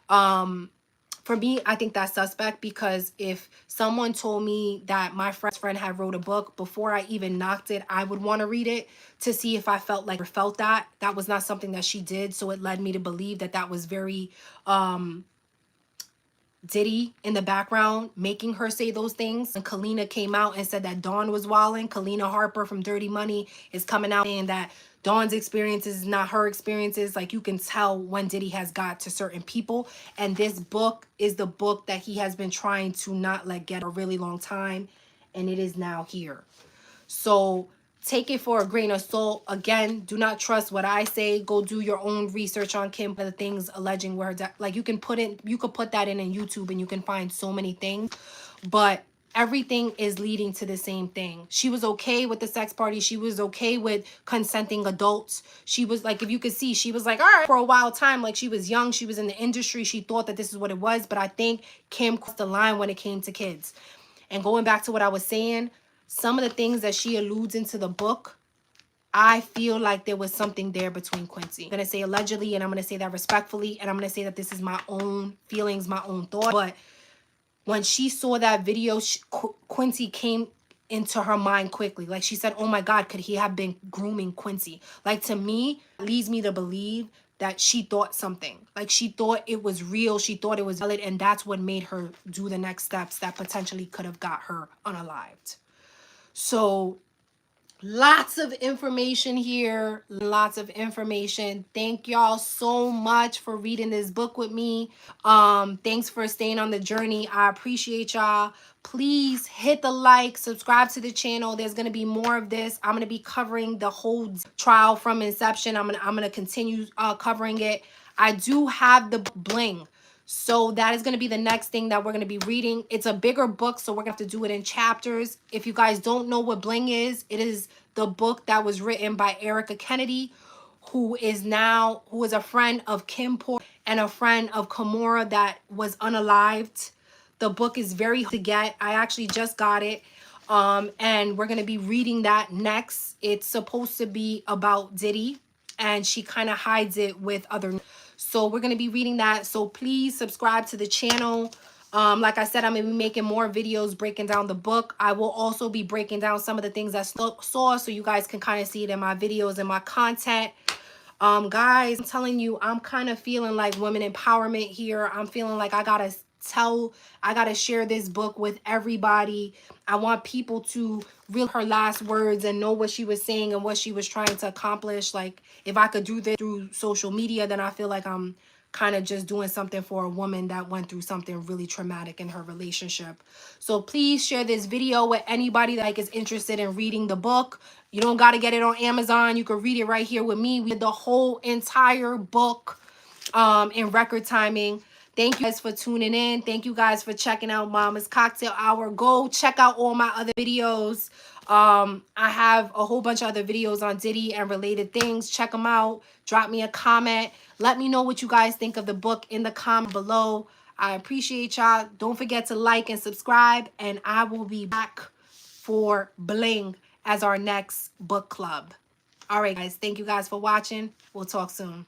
For me, I think that's suspect, because if someone told me that my friend had wrote a book, before I even knocked it, I would want to read it to see if I felt like, or felt that. That was not something that she did. So it led me to believe that that was very Diddy in the background making her say those things. And Kalina came out and said that Dawn was wilding. Kalina Harper from Dirty Money is coming out saying that Dawn's experiences is not her experiences. Like, you can tell when Diddy has got to certain people. And this book is the book that he has been trying to not let get a really long time. And it is now here. So take it for a grain of salt. Again, do not trust what I say. Go do your own research on Kim. The things alleging where her like, you could put that in YouTube and you can find so many things. But everything is leading to the same thing. She was okay with the sex party. She was okay with consenting adults. She was like, if you could see, she was like, all right, for a wild time. Like, she was young. She was in the industry. She thought that this is what it was. But I think Kim crossed the line when it came to kids. And going back to what I was saying, some of the things that she alludes into the book, I feel like there was something there between Quincy. I'm going to say allegedly, and I'm going to say that respectfully, and I'm going to say that this is my own feelings, my own thought. But when she saw that video, Quincy came into her mind quickly. Like, she said, oh my God, could he have been grooming Quincy? Like, to me, it leads me to believe that she thought something. Like, she thought it was real. She thought it was valid. And that's what made her do the next steps that potentially could have got her unalived. So lots of information here, lots of information. Thank y'all so much for reading this book with me. Thanks for staying on the journey. I appreciate y'all. Please hit the like, subscribe to the channel. There's going to be more of this. I'm going to be covering the whole trial from inception. I'm going to continue covering it. I do have the bling. So that is going to be the next thing that we're going to be reading. It's a bigger book, so we're going to have to do it in chapters. If you guys don't know what Bling is, it is the book that was written by Erica Kennedy, who is a friend of Kim Porter and a friend of Kimora that was unalived. The book is very hard to get. I actually just got it. And we're going to be reading that next. It's supposed to be about Diddy, and she kind of hides it with other. So we're going to be reading that. So please subscribe to the channel. Like I said, I'm going to be making more videos breaking down the book. I will also be breaking down some of the things I saw, so you guys can kind of see it in my videos and my content. Guys, I'm telling you, I'm kind of feeling like women empowerment here. I'm feeling like I gotta share this book with everybody. I want people to read her last words and know what she was saying and what she was trying to accomplish. Like, if I could do this through social media, then I feel like I'm kind of just doing something for a woman that went through something really traumatic in her relationship. So please share this video with anybody that is interested in reading the book. You don't got to get it on Amazon. You can read it right here with me. We did the whole entire book in record timing. Thank you guys for tuning in. Thank you guys for checking out Mama's Cocktail Hour. Go check out all my other videos. I have a whole bunch of other videos on Diddy and related things. Check them out. Drop me a comment. Let me know what you guys think of the book in the comment below. I appreciate y'all. Don't forget to like and subscribe. And I will be back for Bling as our next book club. All right, guys. Thank you guys for watching. We'll talk soon.